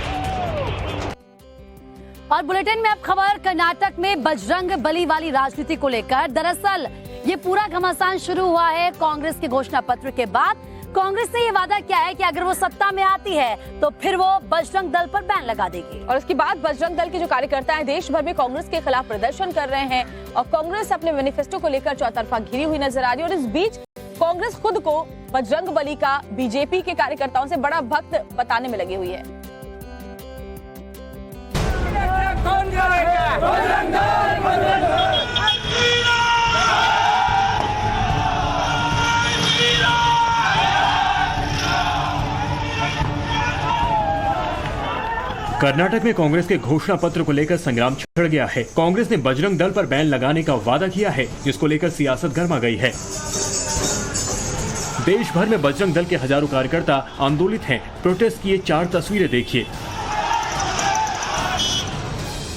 Speaker 2: और बुलेटिन में अब खबर कर्नाटक में बजरंग बली वाली राजनीति को लेकर। दरअसल ये पूरा घमासान शुरू हुआ है कांग्रेस के घोषणा पत्र के बाद। कांग्रेस ने ये वादा किया है कि अगर वो सत्ता में आती है तो फिर वो बजरंग दल पर बैन लगा देगी।
Speaker 1: और उसके बाद बजरंग दल के जो कार्यकर्ता हैं देश भर में कांग्रेस के खिलाफ प्रदर्शन कर रहे हैं और कांग्रेस अपने मैनिफेस्टो को लेकर चौतरफा घिरी हुई नजर आ रही है। और इस बीच कांग्रेस खुद को बजरंग बली का बीजेपी के कार्यकर्ताओं से बड़ा भक्त बताने में लगी हुई है।
Speaker 4: कर्नाटक में कांग्रेस के घोषणा पत्र को लेकर संग्राम छिड़ गया है। कांग्रेस ने बजरंग दल पर बैन लगाने का वादा किया है, जिसको लेकर सियासत गर्मा गई है। देश भर में बजरंग दल के हजारों कार्यकर्ता आंदोलित हैं। प्रोटेस्ट की ये 4 तस्वीरें देखिए।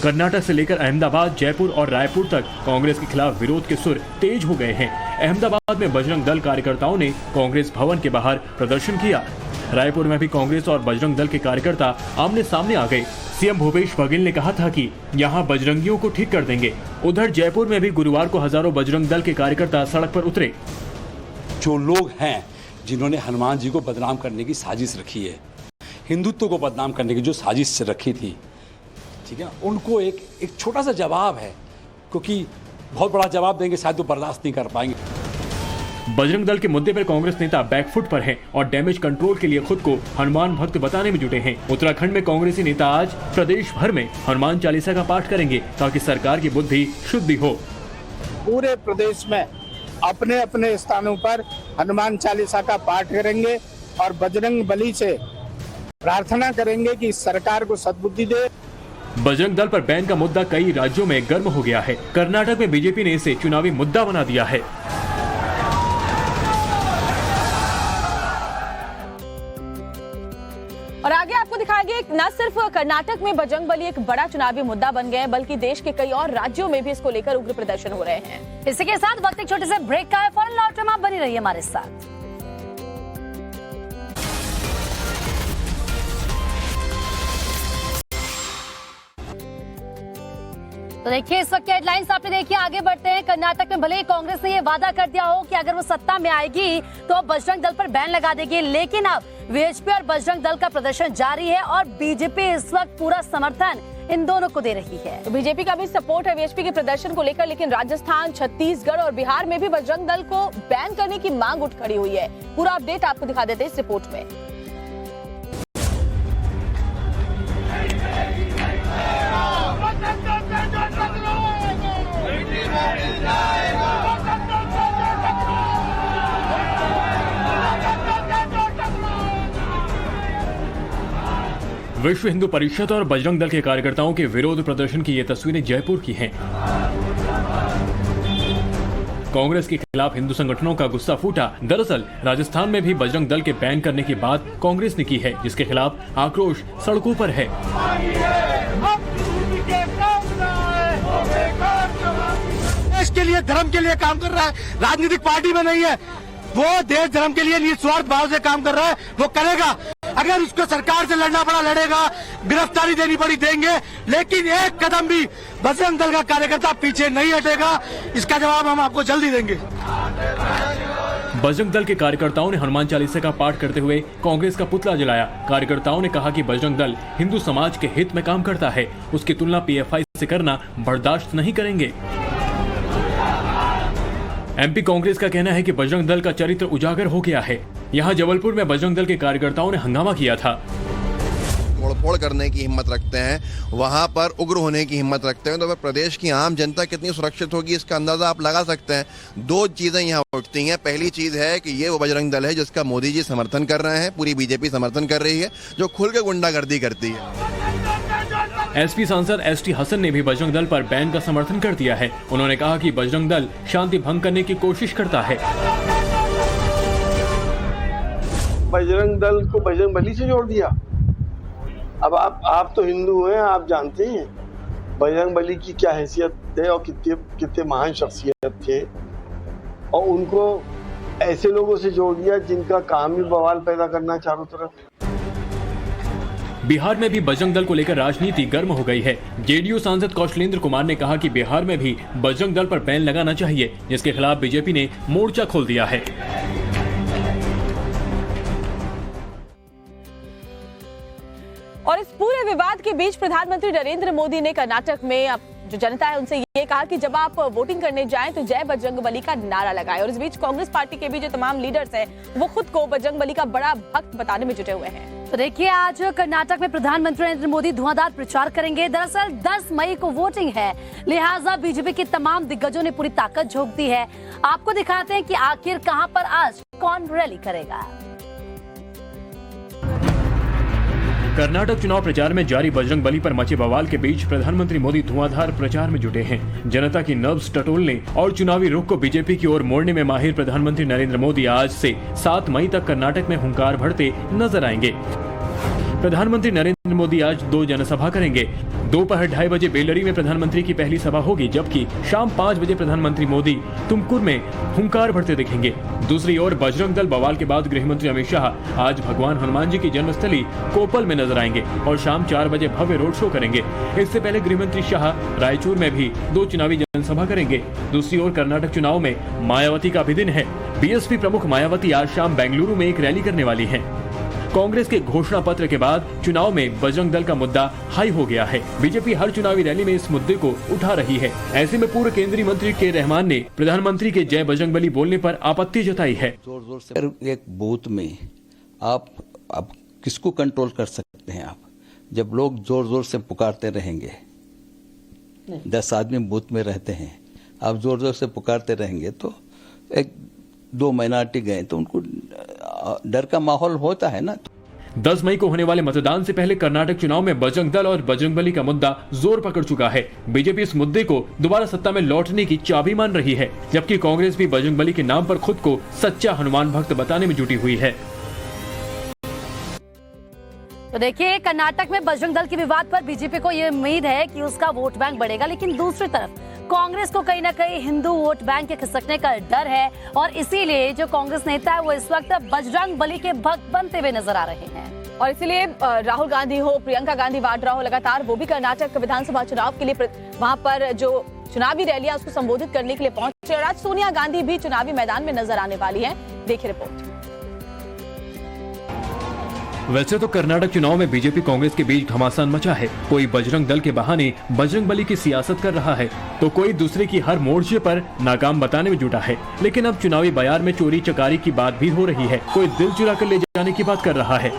Speaker 4: कर्नाटक से लेकर अहमदाबाद, जयपुर और रायपुर तक कांग्रेस के खिलाफ विरोध के सुर तेज हो गए हैं। अहमदाबाद में बजरंग दल कार्यकर्ताओं ने कांग्रेस भवन के बाहर प्रदर्शन किया। रायपुर में भी कांग्रेस और बजरंग दल के कार्यकर्ता आमने सामने आ गए। सीएम भूपेश बघेल ने कहा था कि यहां बजरंगियों को ठीक कर देंगे। उधर जयपुर में भी गुरुवार को हजारों बजरंग दल के कार्यकर्ता सड़क पर उतरे।
Speaker 22: जो लोग हैं जिन्होंने हनुमान जी को बदनाम करने की साजिश रखी है, हिंदुत्व को बदनाम करने की जो साजिश रखी थी, ठीक है, उनको एक छोटा सा जवाब है, क्योंकि बहुत बड़ा जवाब देंगे शायद वो बर्दाश्त नहीं कर पाएंगे।
Speaker 4: बजरंग दल के मुद्दे पर कांग्रेस नेता बैकफुट पर हैं और डैमेज कंट्रोल के लिए खुद को हनुमान भक्त बताने में जुटे हैं। उत्तराखंड में कांग्रेसी नेता आज प्रदेश भर में हनुमान चालीसा का पाठ करेंगे ताकि सरकार की बुद्धि शुद्धि हो।
Speaker 23: पूरे प्रदेश में अपने अपने स्थानों पर हनुमान चालीसा का पाठ करेंगे और बजरंग बली से प्रार्थना करेंगे कि सरकार को सद्बुद्धि दे।
Speaker 4: बजरंग दल पर बैन का मुद्दा कई राज्यों में गर्म हो गया है। कर्नाटक में बीजेपी ने इसे चुनावी मुद्दा बना दिया है।
Speaker 1: और आगे आपको दिखाएंगे न सिर्फ कर्नाटक में बजरंग बली एक बड़ा चुनावी मुद्दा बन गए, बल्कि देश के कई और राज्यों में भी इसको लेकर उग्र प्रदर्शन हो रहे हैं।
Speaker 2: इसी के साथ वक्त एक छोटे से ब्रेक का है, फौरन लौट कर आप बनी रहिए हमारे साथ। तो देखिए इस वक्त की हेडलाइंस आपने देखी। आगे बढ़ते हैं। कर्नाटक में भले ही कांग्रेस ने ये वादा कर दिया हो कि अगर वो सत्ता में आएगी तो बजरंग दल पर बैन लगा देगी, लेकिन अब वीएचपी और बजरंग दल का प्रदर्शन जारी है और बीजेपी इस वक्त पूरा समर्थन इन दोनों को दे रही है।
Speaker 1: तो बीजेपी का भी सपोर्ट है वीएचपी के प्रदर्शन को लेकर, लेकिन राजस्थान, छत्तीसगढ़ और बिहार में भी बजरंग दल को बैन करने की मांग उठ खड़ी हुई है। पूरा अपडेट आपको दिखा देते हैं इस रिपोर्ट में।
Speaker 4: विश्व हिंदू परिषद और बजरंग दल के कार्यकर्ताओं के विरोध प्रदर्शन की ये तस्वीरें जयपुर की हैं। कांग्रेस के खिलाफ हिंदू संगठनों का गुस्सा फूटा। दरअसल राजस्थान में भी बजरंग दल के बैन करने की बात कांग्रेस ने की है, जिसके खिलाफ आक्रोश सड़कों पर है।
Speaker 7: देश के लिए, धर्म के लिए काम कर रहा है, राजनीतिक पार्टी में नहीं है। वो देश धर्म के लिए निस्वार्थ भाव से काम कर रहा है, वो करेगा। अगर उसको सरकार से लड़ना पड़ा लड़ेगा, गिरफ्तारी देनी पड़ी देंगे, लेकिन एक कदम भी बजरंग दल का कार्यकर्ता पीछे नहीं हटेगा। इसका जवाब हम आपको जल्दी देंगे।
Speaker 4: बजरंग दल के कार्यकर्ताओं ने हनुमान चालीसा का पाठ करते हुए कांग्रेस का पुतला जलाया। कार्यकर्ताओं ने कहा कि बजरंग दल हिंदू समाज के हित में काम करता है, उसकी तुलना पीएफआई से करना बर्दाश्त नहीं करेंगे। एमपी कांग्रेस का कहना है कि बजरंग दल का चरित्र उजागर हो गया है। यहां जबलपुर में बजरंग दल के कार्यकर्ताओं ने हंगामा किया था।
Speaker 6: तोड़फोड़ करने की हिम्मत रखते हैं, वहां पर उग्र होने की हिम्मत रखते हैं, तो फिर प्रदेश की आम जनता कितनी सुरक्षित होगी इसका अंदाजा आप लगा सकते हैं। दो चीजें यहाँ उठती हैं। पहली चीज है कि ये वो बजरंग दल है जिसका मोदी जी समर्थन कर रहे हैं, पूरी बीजेपी समर्थन कर रही है, जो खुल के गुंडागर्दी करती है।
Speaker 4: एसपी सांसद एसटी हसन ने भी बजरंग दल पर बैन का समर्थन कर दिया है। उन्होंने कहा कि बजरंग दल शांति भंग करने की कोशिश करता है।
Speaker 5: बजरंग दल को बजरंग बली से जोड़ दिया। अब आप तो हिंदू हैं, आप जानते हैं बजरंग बली की क्या हैसियत है और कितने महान शख्सियत थे, और उनको ऐसे लोगों से जोड़ दिया जिनका काम ही बवाल पैदा करना चारों तरफ।
Speaker 4: बिहार में भी बजरंग दल को लेकर राजनीति गर्म हो गई है। जेडीयू सांसद कौशलेंद्र कुमार ने कहा कि बिहार में भी बजरंग दल पर बैन लगाना चाहिए, जिसके खिलाफ बीजेपी ने मोर्चा खोल दिया है।
Speaker 1: और इस पूरे विवाद के बीच प्रधानमंत्री नरेंद्र मोदी ने कर्नाटक में जो जनता है उनसे ये कहा कि जब आप वोटिंग करने जाएं तो जय बजरंग बली का नारा लगाएं। और इस बीच कांग्रेस पार्टी के भी जो तमाम लीडर्स हैं वो खुद को बजरंग बली का बड़ा भक्त बताने में जुटे हुए हैं।
Speaker 2: तो देखिए आज कर्नाटक में प्रधानमंत्री नरेंद्र मोदी धुआंधार प्रचार करेंगे। दरअसल 10 मई को वोटिंग है, लिहाजा बीजेपी के तमाम दिग्गजों ने पूरी ताकत झोंक दी है। आपको दिखाते हैं कि आखिर कहां पर आज कौन रैली करेगा।
Speaker 4: कर्नाटक चुनाव प्रचार में जारी बजरंग बली पर मचे बवाल के बीच प्रधानमंत्री मोदी धुआंधार प्रचार में जुटे हैं। जनता की नब्ज टटोलने और चुनावी रुख को बीजेपी की ओर मोड़ने में माहिर प्रधानमंत्री नरेंद्र मोदी आज से 7 मई तक कर्नाटक में हुंकार भरते नजर आएंगे। प्रधानमंत्री नरेंद्र मोदी आज 2 जनसभा करेंगे। दोपहर 2:30 बजे बेल्लरी में प्रधानमंत्री की पहली सभा होगी, जबकि शाम 5 बजे प्रधानमंत्री मोदी तुमकुर में हुंकार भरते दिखेंगे। दूसरी ओर बजरंग दल बवाल के बाद गृहमंत्री अमित शाह आज भगवान हनुमान जी की जन्मस्थली कोपल में नजर आएंगे और शाम 4 बजे भव्य रोड शो करेंगे। इससे पहले गृहमंत्री शाह रायचूर में भी 2 चुनावी जनसभा करेंगे। दूसरी ओर कर्नाटक चुनाव में मायावती का भी दिन है। बीएसपी प्रमुख मायावती आज शाम बेंगलुरु में एक रैली करने वाली है। कांग्रेस के घोषणा पत्र के बाद चुनाव में बजरंग दल का मुद्दा हाई हो गया है। बीजेपी हर चुनावी रैली में इस मुद्दे को उठा रही है। ऐसे में पूर्व केंद्रीय मंत्री के रहमान ने प्रधानमंत्री के जय बजरंग बली बोलने पर आपत्ति जताई है।
Speaker 22: जोर जोर से एक बूथ में आप किसको कंट्रोल कर सकते हैं आप, जब लोग जोर जोर से पुकारते रहेंगे। 10 आदमी बूथ में रहते हैं, आप जोर जोर से पुकारते रहेंगे तो 1-2 माइनॉरिटी गए तो उनको डर का माहौल होता है ना।
Speaker 4: 10 मई को होने वाले मतदान से पहले कर्नाटक चुनाव में बजरंग दल और बजरंग बली का मुद्दा जोर पकड़ चुका है। बीजेपी इस मुद्दे को दोबारा सत्ता में लौटने की चाबी मान रही है, जबकि कांग्रेस भी बजरंग बली के नाम पर खुद को सच्चा हनुमान भक्त बताने में जुटी हुई है।
Speaker 2: तो देखिए कर्नाटक में बजरंग दल के विवाद पर बीजेपी को ये उम्मीद है कि उसका वोट बैंक बढ़ेगा, लेकिन दूसरी तरफ कांग्रेस को कहीं न कहीं हिंदू वोट बैंक के खिसकने का डर है और इसीलिए जो कांग्रेस नेता है वो इस वक्त बजरंग बली के भक्त बनते हुए नजर आ रहे हैं।
Speaker 1: और इसलिए राहुल गांधी हो, प्रियंका गांधी वाड्रा हो, लगातार वो भी कर्नाटक विधानसभा चुनाव के लिए वहां पर जो चुनावी रैलियां उसको संबोधित करने के लिए पहुंचे और आज सोनिया गांधी भी चुनावी मैदान में नजर आने वाली हैं। देखिए रिपोर्ट।
Speaker 4: वैसे तो कर्नाटक चुनाव में बीजेपी कांग्रेस के बीच घमासान मचा है। कोई बजरंग दल के बहाने बजरंग बली की सियासत कर रहा है तो कोई दूसरे की हर मोर्चे पर नाकाम बताने में जुटा है। लेकिन अब चुनावी बयार में चोरी चकारी की बात भी हो रही है। कोई दिल चुरा कर ले जाने की बात कर रहा है।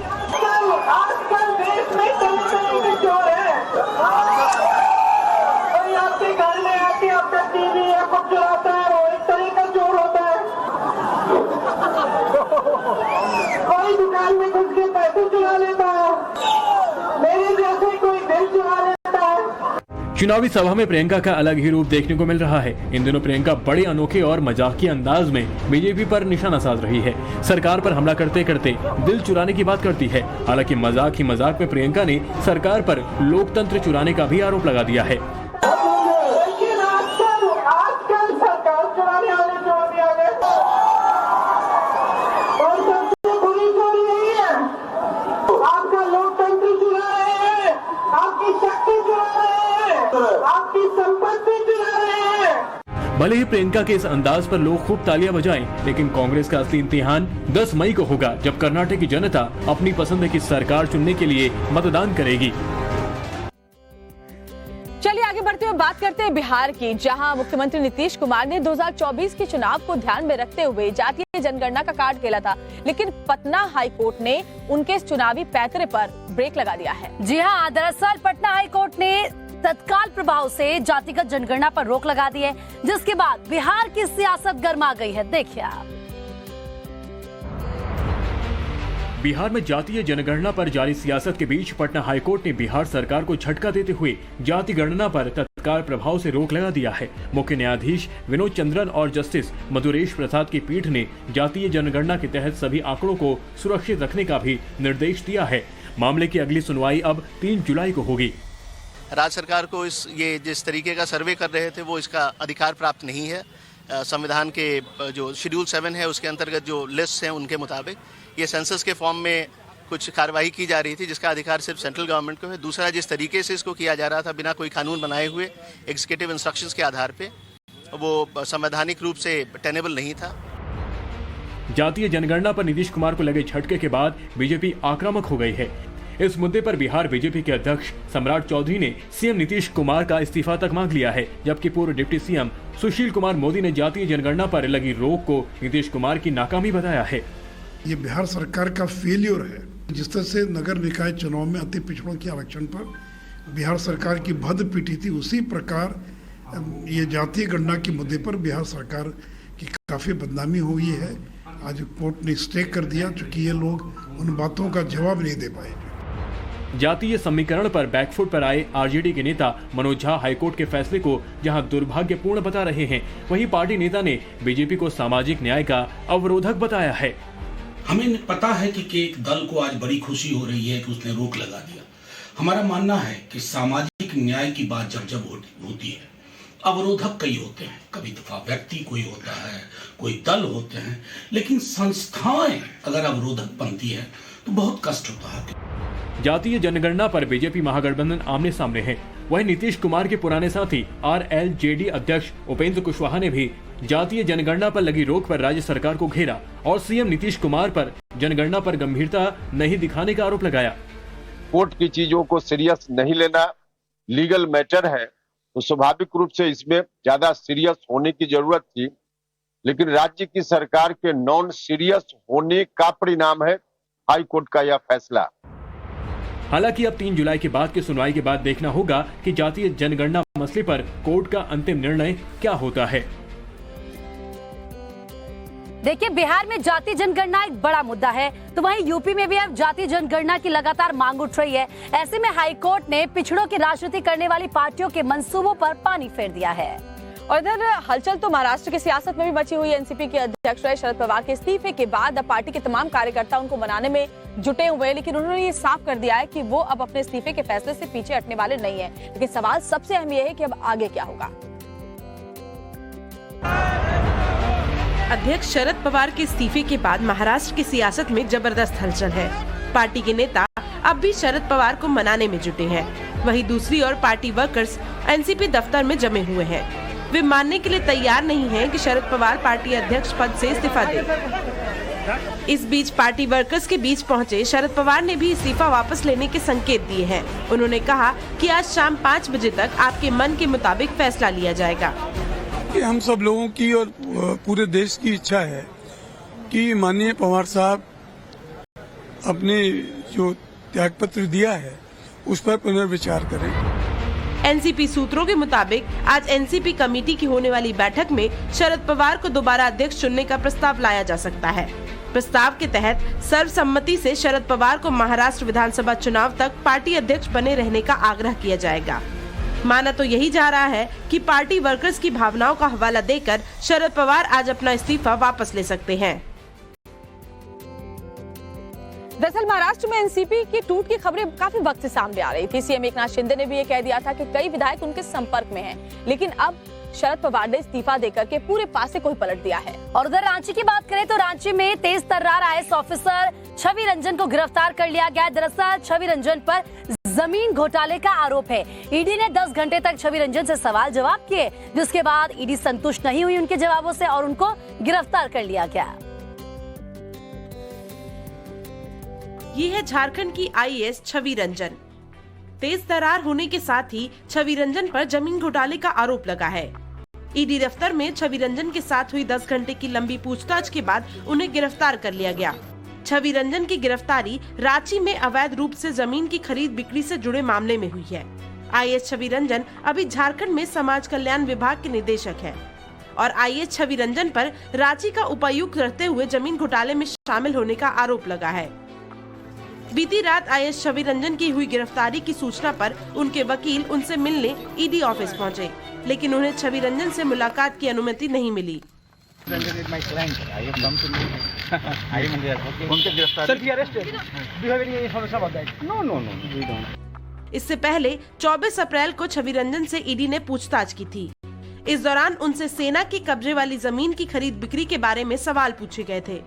Speaker 4: चुनावी सभा में प्रियंका का अलग ही रूप देखने को मिल रहा है। इन दिनों प्रियंका बड़े अनोखे और मजाकिया अंदाज में बीजेपी पर निशाना साध रही है। सरकार पर हमला करते करते दिल चुराने की बात करती है। हालांकि मजाक ही मजाक में प्रियंका ने सरकार पर लोकतंत्र चुराने का भी आरोप लगा दिया है। भले ही प्रियंका के इस अंदाज पर लोग खूब तालियां बजाएं, लेकिन कांग्रेस का असली इम्तिहान 10 मई को होगा, जब कर्नाटक की जनता अपनी पसंद की सरकार चुनने के लिए मतदान करेगी।
Speaker 1: चलिए आगे बढ़ते हुए बात करते हैं बिहार की, जहां मुख्यमंत्री नीतीश कुमार ने 2024 के चुनाव को ध्यान में रखते हुए जातीय जनगणना का कार्ड खेला था, लेकिन पटना हाई कोर्ट ने उनके इस चुनावी पैतरे पर ब्रेक लगा दिया है।
Speaker 2: जी हाँ, दरअसल पटना हाई कोर्ट ने तत्काल प्रभाव से जातिगत जनगणना पर रोक लगा दी है, जिसके बाद बिहार की सियासत गर्मा गई है। देखिए आप।
Speaker 4: बिहार में जातीय जनगणना पर जारी सियासत के बीच पटना हाईकोर्ट ने बिहार सरकार को झटका देते हुए जाति गणना पर तत्काल प्रभाव से रोक लगा दिया है। मुख्य न्यायाधीश विनोद चंद्रन और जस्टिस मधुरेश प्रसाद की पीठ ने जातीय जनगणना के तहत सभी आंकड़ों को सुरक्षित रखने का भी निर्देश दिया है। मामले की अगली सुनवाई अब 3 जुलाई को होगी।
Speaker 8: राज्य सरकार को ये जिस तरीके का सर्वे कर रहे थे वो इसका अधिकार प्राप्त नहीं है। संविधान के जो शेड्यूल 7 है उसके अंतर्गत जो लिस्ट हैं उनके मुताबिक ये सेंसस के फॉर्म में कुछ कार्रवाई की जा रही थी, जिसका अधिकार सिर्फ सेंट्रल गवर्नमेंट को है। दूसरा, जिस तरीके से इसको किया जा रहा था बिना कोई कानून बनाए हुए एग्जीक्यूटिव इंस्ट्रक्शंस के आधार पे, वो संवैधानिक रूप से टेनेबल नहीं था।
Speaker 4: जातीय जनगणना पर नीतीश कुमार को लगे झटके के बाद बीजेपी आक्रामक हो गई है। इस मुद्दे पर बिहार बीजेपी के अध्यक्ष सम्राट चौधरी ने सीएम नीतीश कुमार का इस्तीफा तक मांग लिया है, जबकि पूर्व डिप्टी सीएम सुशील कुमार मोदी ने जातीय जनगणना पर लगी रोक को नीतीश कुमार की नाकामी बताया है।
Speaker 9: ये बिहार सरकार का फेलियर है। जिस तरह से नगर निकाय चुनाव में अति पिछड़ों के आरक्षण पर बिहार सरकार की भद्द पीटी थी, उसी प्रकार ये जातीय गणना के मुद्दे पर बिहार सरकार की काफी बदनामी हुई है। आज कोर्ट ने स्टे कर दिया, चूंकि ये लोग उन बातों का जवाब नहीं दे पाए।
Speaker 4: जातीय समीकरण पर बैकफुट पर आए आरजेडी के नेता मनोज झा हाईकोर्ट के फैसले को जहां दुर्भाग्यपूर्ण बता रहे हैं, वहीं पार्टी नेता ने बीजेपी को सामाजिक न्याय का अवरोधक बताया है।
Speaker 10: हमें पता है कि एक दल को आज बड़ी खुशी हो रही है कि उसने रोक लगा दिया। हमारा मानना है कि सामाजिक न्याय की बात जब होती है, अवरोधक कई होते हैं, कभी दफा व्यक्ति कोई होता है, कोई दल होते हैं, लेकिन संस्थाएं अगर अवरोधक बनती है तो बहुत कष्ट होता है।
Speaker 4: जातीय जनगणना पर बीजेपी महागठबंधन आमने सामने है। वहीं नीतीश कुमार के पुराने साथी आरएलजेडी अध्यक्ष उपेंद्र कुशवाहा ने भी जातीय जनगणना पर लगी रोक पर राज्य सरकार को घेरा और सीएम नीतीश कुमार पर जनगणना पर गंभीरता नहीं दिखाने का आरोप लगाया।
Speaker 24: कोर्ट की चीजों को सीरियस नहीं लेना लीगल मैटर है, तो स्वाभाविक रूप से इसमें ज्यादा सीरियस होने की जरूरत थी, लेकिन राज्य की सरकार के नॉन सीरियस होने का परिणाम है हाई कोर्ट का यह फैसला।
Speaker 4: हालांकि अब 3 जुलाई के बाद की सुनवाई के बाद देखना होगा कि जातीय जनगणना मसले पर कोर्ट का अंतिम निर्णय क्या होता है।
Speaker 2: देखिए, बिहार में जातीय जनगणना एक बड़ा मुद्दा है, तो वहीं यूपी में भी अब जातीय जनगणना की लगातार मांग उठ रही है। ऐसे में हाईकोर्ट ने पिछड़ों की राजनीति करने वाली पार्टियों के मंसूबों पर पानी फेर दिया है।
Speaker 1: और इधर हलचल तो महाराष्ट्र की सियासत में भी मची हुई है। एनसीपी के अध्यक्ष रहे शरद पवार के इस्तीफे के बाद अब पार्टी के तमाम कार्यकर्ता उनको मनाने में जुटे हुए हैं, लेकिन उन्होंने ये साफ कर दिया है कि वो अब अपने इस्तीफे के फैसले से पीछे हटने वाले नहीं हैं। लेकिन सवाल सबसे अहम ये है कि अब आगे क्या होगा।
Speaker 12: अध्यक्ष शरद पवार के इस्तीफे के बाद महाराष्ट्र की सियासत में जबरदस्त हलचल है। पार्टी के नेता अब भी शरद पवार को मनाने में जुटे हैं। वहीं दूसरी ओर पार्टी वर्कर्स एनसीपी दफ्तर में जमे हुए हैं। वे मानने के लिए तैयार नहीं हैं कि शरद पवार पार्टी अध्यक्ष पद से इस्तीफा दें। इस बीच पार्टी वर्कर्स के बीच पहुंचे शरद पवार ने भी इस्तीफा वापस लेने के संकेत दिए हैं। उन्होंने कहा कि आज शाम 5 बजे तक आपके मन के मुताबिक फैसला लिया जाएगा।
Speaker 11: हम सब लोगों की और पूरे देश की इच्छा है कि माननीय पवार साहब अपने जो त्यागपत्र दिया है उस पर पुनर्विचार करें।
Speaker 12: एनसीपी सूत्रों के मुताबिक आज एनसीपी कमेटी की होने वाली बैठक में शरद पवार को दोबारा अध्यक्ष चुनने का प्रस्ताव लाया जा सकता है। प्रस्ताव के तहत सर्वसम्मति से शरद पवार को महाराष्ट्र विधानसभा चुनाव तक पार्टी अध्यक्ष बने रहने का आग्रह किया जाएगा। माना तो यही जा रहा है कि पार्टी वर्कर्स की भावनाओं का हवाला देकर शरद पवार आज अपना इस्तीफा वापस ले सकते हैं।
Speaker 1: दरअसल महाराष्ट्र में एनसीपी की टूट की खबरें काफी वक्त से सामने आ रही थी। सीएम एकनाथ शिंदे ने भी ये कह दिया था कि कई विधायक उनके संपर्क में हैं, लेकिन अब शरद पवार ने इस्तीफा देकर के पूरे पासे को ही पलट दिया है।
Speaker 2: और उधर रांची की बात करें तो रांची में तेज तर्रार आईएएस ऑफिसर छवि रंजन को गिरफ्तार कर लिया गया। दरअसल छवि रंजन पर जमीन घोटाले का आरोप है। ईडी ने 10 घंटे तक छवि रंजन से सवाल जवाब किए, जिसके बाद ईडी संतुष्ट नहीं हुई उनके जवाबों से और उनको गिरफ्तार कर लिया गया।
Speaker 12: ये है झारखंड की आईएएस छवि रंजन। तेज तर्रार होने के साथ ही छवि रंजन पर जमीन घोटाले का आरोप लगा है। ईडी दफ्तर में छवि रंजन के साथ हुई 10 घंटे की लंबी पूछताछ के बाद उन्हें गिरफ्तार कर लिया गया। छवि रंजन की गिरफ्तारी रांची में अवैध रूप से जमीन की खरीद बिक्री से जुड़े मामले में हुई है। आईएएस छवि रंजन अभी झारखंड में समाज कल्याण विभाग के निदेशक हैं और आईएएस छवि रंजन पर रांची का उपायुक्त रहते हुए जमीन घोटाले में शामिल होने का आरोप लगा है। बीती रात आईएएस छवि रंजन की हुई गिरफ्तारी की सूचना पर उनके वकील उनसे मिलने ईडी ऑफिस पहुंचे, लेकिन उन्हें छवि रंजन से मुलाकात की अनुमति नहीं मिली। इससे पहले 24 अप्रैल को छवि रंजन से ईडी ने पूछताछ की थी। इस दौरान उनसे सेना के कब्जे वाली जमीन की खरीद बिक्री के बारे में सवाल पूछे गए थे।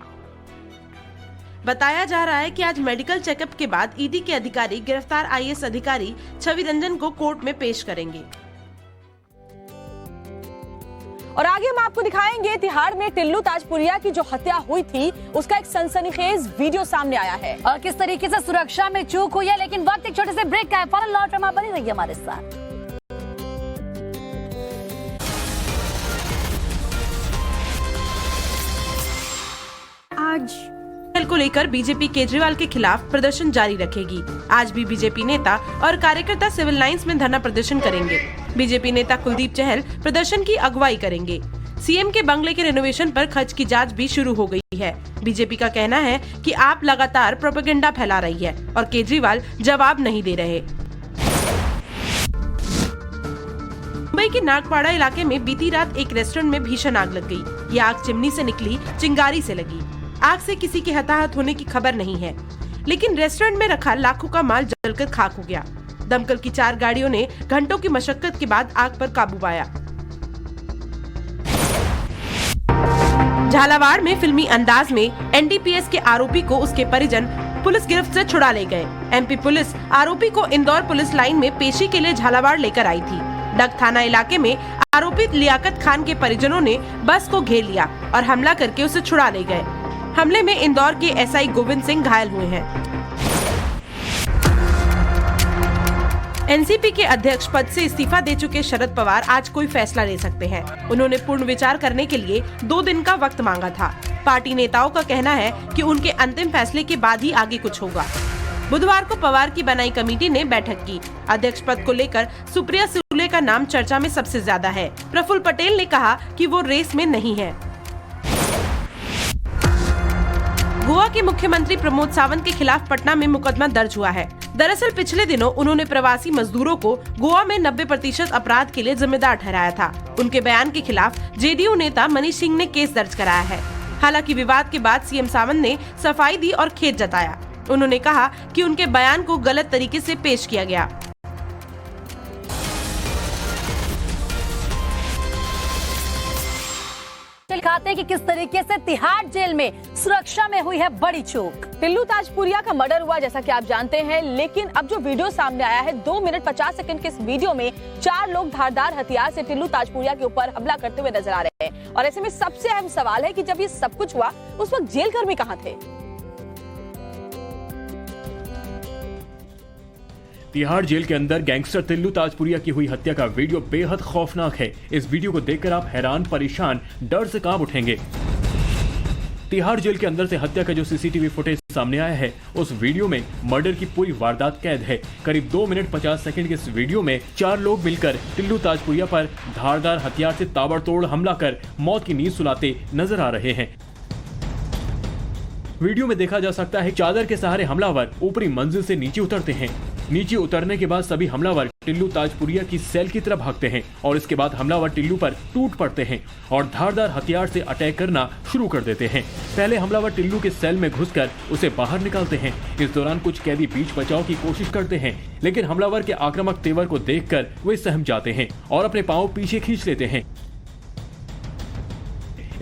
Speaker 12: बताया जा रहा है कि आज मेडिकल चेकअप के बाद ईडी के अधिकारी गिरफ्तार आईएएस अधिकारी छवि रंजन को कोर्ट में पेश करेंगे।
Speaker 1: और आगे हम आपको दिखाएंगे तिहाड़ में टिल्लू ताजपुरिया की जो हत्या हुई थी उसका एक सनसनीखेज वीडियो सामने आया है
Speaker 2: और किस तरीके से सुरक्षा में चूक हुई है। लेकिन वक्त एक छोटे से ब्रेक का है, फौरन लौट हम बनी रहिए हमारे साथ।
Speaker 12: आज को लेकर बीजेपी केजरीवाल के खिलाफ प्रदर्शन जारी रखेगी। आज भी बीजेपी नेता और कार्यकर्ता सिविल लाइंस में धरना प्रदर्शन करेंगे। बीजेपी नेता कुलदीप चहल प्रदर्शन की अगुवाई करेंगे। सीएम के बंगले के रेनोवेशन पर खर्च की जांच भी शुरू हो गई है। बीजेपी का कहना है कि आप लगातार प्रोपेगेंडा फैला रही है और केजरीवाल जवाब नहीं दे रहे। मुंबई के नागपाड़ा इलाके में बीती रात एक रेस्टोरेंट में भीषण आग लग गई। ये आग चिमनी से निकली चिंगारी से लगी। आग से किसी के हताहत होने की खबर नहीं है, लेकिन रेस्टोरेंट में रखा लाखों का माल जलकर खाक हो गया। दमकल की 4 गाड़ियों ने घंटों की मशक्कत के बाद आग पर काबू पाया। झालावाड़ में फिल्मी अंदाज में एनडीपीएस के आरोपी को उसके परिजन पुलिस गिरफ्त से छुड़ा ले गए। एमपी पुलिस आरोपी को इंदौर पुलिस लाइन में पेशी के लिए झालावाड़ लेकर आई थी। डग थाना इलाके में आरोपी लियाकत खान के परिजनों ने बस को घेर लिया और हमला करके उसे छुड़ा ले गए। हमले में इंदौर के एसआई गोविंद सिंह घायल हुए हैं। एनसीपी के अध्यक्ष पद से इस्तीफा दे चुके शरद पवार आज कोई फैसला ले सकते हैं। उन्होंने पूर्ण विचार करने के लिए 2 दिन का वक्त मांगा था। पार्टी नेताओं का कहना है कि उनके अंतिम फैसले के बाद ही आगे कुछ होगा। बुधवार को पवार की बनाई कमेटी ने बैठक की। अध्यक्ष पद को लेकर सुप्रिया सुले का नाम चर्चा में सबसे ज्यादा है। प्रफुल्ल पटेल ने कहा कि वो रेस में नहीं है। गोवा के मुख्यमंत्री प्रमोद सावंत के खिलाफ पटना में मुकदमा दर्ज हुआ है। दरअसल पिछले दिनों उन्होंने प्रवासी मजदूरों को गोवा में 90% अपराध के लिए जिम्मेदार ठहराया था। उनके बयान के खिलाफ जेडीयू नेता मनीष सिंह ने केस दर्ज कराया है। हालांकि विवाद के बाद सीएम सावंत ने सफाई दी और खेद जताया। उन्होंने कहा कि उनके बयान को गलत तरीके से पेश किया गया।
Speaker 2: दिखाते हैं कि किस तरीके से तिहाड़ जेल में सुरक्षा में हुई है बड़ी चूक।
Speaker 1: टिल्लू ताजपुरिया का मर्डर हुआ जैसा कि आप जानते हैं, लेकिन अब जो वीडियो सामने आया है 2 मिनट 50 सेकंड के इस वीडियो में 4 लोग धारदार हथियार से टिल्लू ताजपुरिया के ऊपर हमला करते हुए नजर आ रहे हैं। और ऐसे में सबसे अहम सवाल है कि जब ये सब कुछ हुआ उस वक्त जेल कर्मी कहां थे?
Speaker 4: तिहाड़ जेल के अंदर गैंगस्टर टिल्लू ताजपुरिया की हुई हत्या का वीडियो बेहद खौफनाक है। इस वीडियो को देखकर आप हैरान परेशान डर से कांप उठेंगे। तिहाड़ जेल के अंदर से हत्या का जो सीसीटीवी फुटेज सामने आया है उस वीडियो में मर्डर की पूरी वारदात कैद है। करीब 2 मिनट 50 सेकंड के इस वीडियो में 4 लोग मिलकर टिल्लू ताजपुरिया पर धारदार हथियार से ताबड़तोड़ हमला कर मौत की नींद सुलाते नजर आ रहे हैं। वीडियो में देखा जा सकता है चादर के सहारे हमलावर ऊपरी मंजिल से नीचे उतरते हैं। नीचे उतरने के बाद सभी हमलावर टिल्लू ताजपुरिया की सेल की तरफ भागते हैं और इसके बाद हमलावर टिल्लू पर टूट पड़ते हैं और धारदार हथियार से अटैक करना शुरू कर देते हैं। पहले हमलावर टिल्लू के सेल में घुसकर उसे बाहर निकालते हैं। इस दौरान कुछ कैदी बीच बचाव की कोशिश करते हैं, लेकिन हमलावर के आक्रामक तेवर को देखकर वे सहम जाते हैं और अपने पांव पीछे खींच लेते हैं।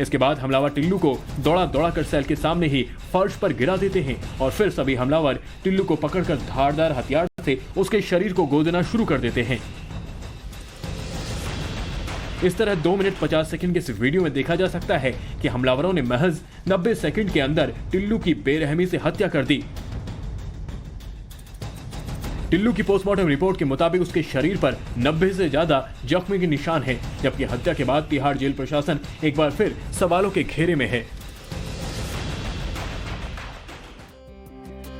Speaker 4: इसके बाद हमलावर टिल्लू को दौड़ा दौड़ा कर सेल के सामने ही फर्श पर गिरा देते हैं और फिर सभी हमलावर टिल्लू को पकड़कर धारदार हथियार से उसके शरीर को गोदना शुरू कर देते हैं। इस तरह 2 मिनट 50 सेकंड के इस वीडियो में देखा जा सकता है कि हमलावरों ने महज 90 सेकंड के अंदर टिल्लू की बेरहमी से हत्या कर दी। टिल्लू की पोस्टमार्टम रिपोर्ट के मुताबिक उसके शरीर पर 90 से ज्यादा जख्मी के निशान हैं, जबकि हत्या के बाद तिहाड़ जेल प्रशासन एक बार फिर सवालों के घेरे में है।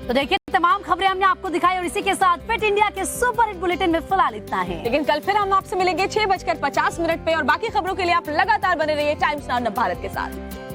Speaker 2: तो देखिए, तमाम खबरें हमने आपको दिखाई और इसी के साथ फिट इंडिया के सुपर हिट बुलेटिन में फिलहाल इतना है।
Speaker 1: लेकिन कल फिर हम आपसे मिलेंगे 6:50 पे और बाकी खबरों के लिए आप लगातार बने रहिए टाइम्स नाउ नव भारत के साथ।